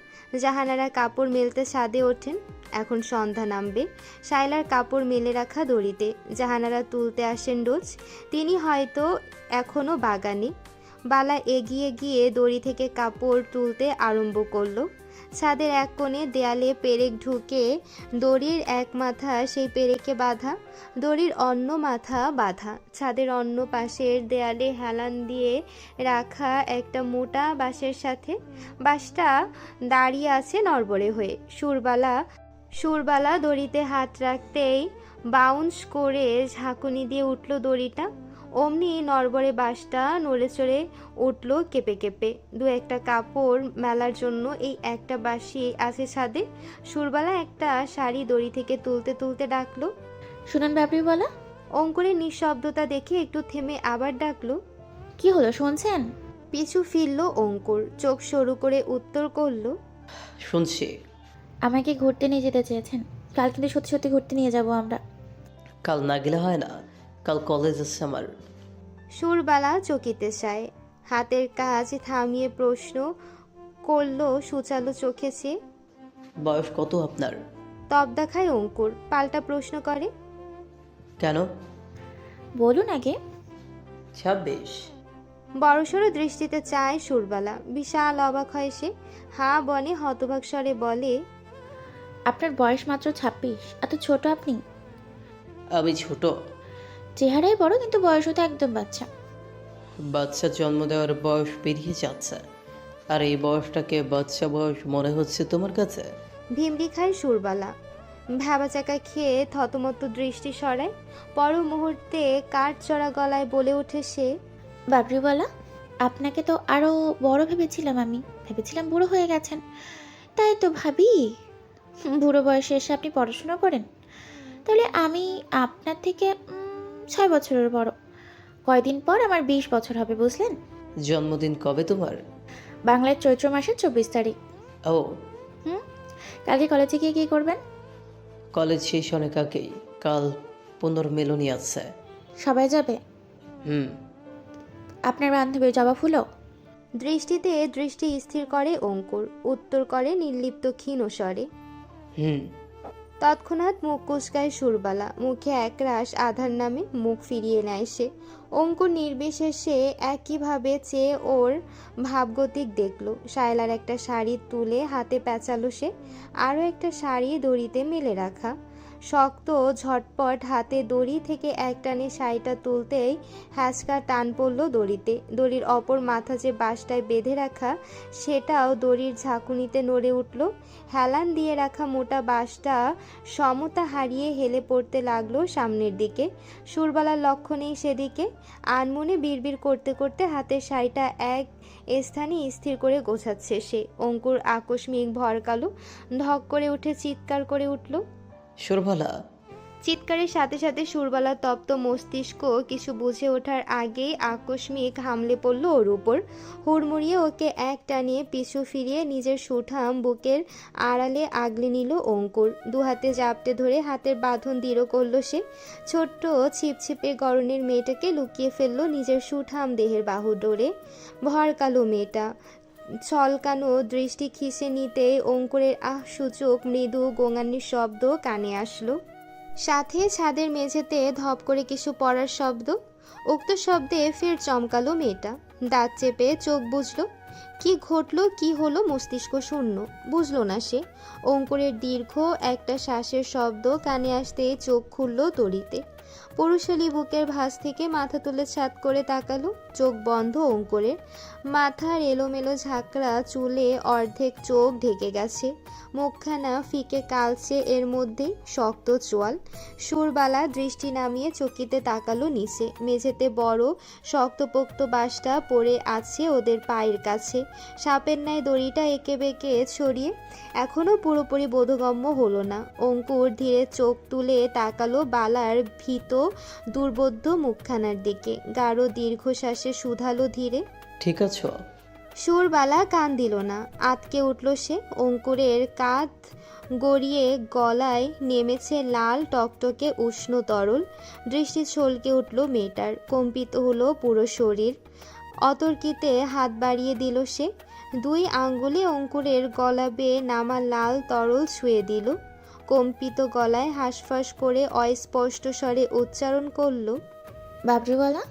জাহানারা কাপড় মেলতে ছাদে ওঠেন। এখন সন্ধ্যা নামবে। শায়লার কাপড় মেলে রাখা দড়িতে জাহানারা তুলতে আসেন রোজ। তিনি হয়তো এখনও বাগানে। বালা এগিয়ে গিয়ে দড়ি থেকে কাপড় তুলতে আরম্ভ করলো। ছাদের এক কোণে দেয়ালে পেরেক ঢুকে দড়ির এক মাথা সেই পেরেকে বাঁধা, দড়ির অন্য মাথা বাঁধা। ছাদের অন্য পাশের দেয়ালে হেলান দিয়ে রাখা একটা মোটা বাঁশের সাথে বাঁশটা দাঁড়িয়ে আছে নড়বড়ে হয়ে। সুরবালা দড়িতে হাত রাখতেই বাউন্স করে ঝাঁকুনি দিয়ে উঠল দড়িটা। অমনি নড়বড়ে বাঁশটা নড়ে চড়ে উঠল কেঁপে কেঁপে। দু একটা কাপড় মেলার জন্য এই একটা বাঁশি আছে ছাদে। সুরবালা একটা শাড়ি দড়ি থেকে তুলতে তুলতে ডাকলো, শুনুন বাবরিওয়ালা। অঙ্কুরের নিঃশব্দতা দেখে একটু থেমে আবার ডাকলো, কি হলো শুনছেন? পিছু ফিরল অঙ্কুর, চোখ সরু করে উত্তর করল, শুনছি। আমাকে ঘুরতে নিয়ে যেতে চেয়েছেন, কাল কিন্তু সত্যি সত্যি ঘুরতে নিয়ে যাব আমরা। কাল না গেলে হয় না, কাল কলেজ আছে আমার। সুরবালা চকিতে চায়, হাতের কাজ থামিয়ে প্রশ্ন করলো সুচালো চোখে চেয়ে। বয়স কত আপনার? তবদা খায় অঙ্কুর, পাল্টা প্রশ্ন করে, কেন? বলুন আগে। 26। বড়সড় দৃষ্টিতে চায় সুরবালা। বিশাল অবাক হয় সে, হাঁ বনে হতবাক স্বরে বলে, আপনার বয়স মাত্র 26, এত ছোট আপনি? আমি ছোট? চেহারাই বড়, কিন্তু বয়সও তো একদম বাচ্চা। বাচ্চা জন্ম দেওয়ার বয়স পেরিয়ে যাচ্ছে, আর এই বয়সটাকে বাচ্চা বয়স মনে হচ্ছে তোমার কাছে? ভিমড়ি খায় সুরবালা, ভ্যাবাচাকা খেয়ে থতমত দৃষ্টি সরায়। পর মুহূর্তে কাঠ চড়া গলায় বলে ওঠে সে, বাবরিওয়ালা, আপনাকে তো আরো বড় ভেবেছিলাম। আমি ভেবেছিলাম বুড়ো হয়ে গেছেন, তাই তো ভাবি বুড়ো বয়সে এসে আপনি পড়াশোনা করেন। তাহলে আমি আপনার থেকে 6 বছরের বড়। কয়দিন পর আমার 20 বছর হবে, বুঝলেন? জন্মদিন কবে তোমার? বাংলায় চৈত্র মাসের 24 তারিখ। ও। কালকে কলেজে গিয়ে কী করবেন? কলেজ শেষ অনেক আগেই, কাল পুনর্মিলনী আছে। সবাই যাবে? আপনার বান্ধবী জবা ফুলও? দৃষ্টিতে দৃষ্টি স্থির করে অঙ্কুর, উত্তর করে নির্লিপ্ত ক্ষীণ স্বরে। তৎক্ষণাৎ মুখ কুঁচকায় সুরবালা, মুখে একরাশ আধার নামে মুখ ফিরিয়ে নেয় সে। অঙ্কুর নির্বিশেষে একইভাবে চেয়ে ওর ভাবগতিক দেখলো। শায়লার একটা শাড়ি তুলে হাতে পেঁচালো সে, আরও একটা শাড়ি দড়িতে মেলে রাখা। শক্ত ঝটপট হাতে দড়ি থেকে একটানে শাড়িটা তুলতেই হ্যাঁচকা টান পড়ল দড়িতে। দড়ির অপর মাথা যে বাঁশটায় বেঁধে রাখা, সেটাও দড়ির ঝাঁকুনিতে নড়ে উঠল। হেলান দিয়ে রাখা মোটা বাঁশটা সমতা হারিয়ে হেলে পড়তে লাগলো সামনের দিকে। সুরবালার লক্ষ্য নেই সেদিকে। আনমনে বিড়বিড় করতে করতে হাতের শাড়িটা এক স্থানে স্থির করে গোছাচ্ছে সে। অঙ্কুর আকস্মিক ভরকালো, ধক করে উঠে চিৎকার করে উঠল, সুরবালা। চিৎকারের সাথে সাথে সুরবালার তপ্ত মস্তিষ্ক কিছু বুঝে ওঠার আগেই আকস্মিক হামলে পড়ল ওর উপর। হুড়মুড়িয়ে ওকে এক টানিয়ে পিছু ফিরিয়ে নিজের সুঠাম বুকের আড়ালে আগলে নিল অঙ্কুর। দু হাতে জাপটে ধরে হাতের বাঁধন দৃঢ় করল সে। ছোট্ট ছিপছিপে গরনের মেয়েটাকে লুকিয়ে ফেললো নিজের সুঠাম দেহের বাহুডোরে। ভরকালো মেয়েটা ছলকানো দৃষ্টি খিসে নিতেই অঙ্কুরের সূচক মৃদু গোঙানির শব্দ কানে আসলো, সাথে ছাদের মেঝেতে ধপ করে কিছু পড়ার শব্দ। উক্ত শব্দে ফের চমকালো মেয়েটা, দাঁত চেপে চোখ বুঝলো। কি ঘটলো, কি হলো, মস্তিষ্ক শূন্য, বুঝলো না সে। অঙ্কুরের দীর্ঘ একটা শ্বাসের শব্দ কানে আসতে চোখ খুলল তড়িতে। পুরুষালী বুকের ভাঁজ থেকে মাথা তুলে ছাদ করে তাকালো, চোখ বন্ধ অঙ্কুরের। মাথার এলোমেলো ঝাঁকড়া চুলে অর্ধেক চোখ ঢেকে গেছে, মুখখানা ফিকে কালচে, এর মধ্যে শক্ত চোয়াল। সুরবালা দৃষ্টি নামিয়ে চকিতে তাকালো নিচে। মেঝেতে বড় শক্তপোক্ত বাঁশটা পড়ে আছে ওদের পায়ের কাছে, সাপের ন্যায় দড়িটা এঁকে বেঁকে ছড়িয়ে। এখনও পুরোপুরি বোধগম্য হলো না। অঙ্কুর ধীরে চোখ তুলে তাকালো বালার ভীত দুর্বোধ্য মুখখানার দিকে। গাঢ় দীর্ঘশ্বাসে শুধালো ধীরে, ঠিক আছো? সুরবালা কান দিল না, আতকে উঠল সে। অঙ্কুরের কাঁধ গড়িয়ে গলায় নেমেছে লাল টকটকে উষ্ণ তরল। দৃষ্টি ছলকে উঠল মেয়েটার, কম্পিত হলো পুরো শরীর। অতর্কিতে হাত বাড়িয়ে দিল সে, 2 আঙ্গুলে অঙ্কুরের গলা বেয়ে নামা লাল তরল ছুঁয়ে দিল। কম্পিত গলায় হাঁসফাঁস করে অস্পষ্ট স্বরে উচ্চারণ করল, বাবরিওয়ালা।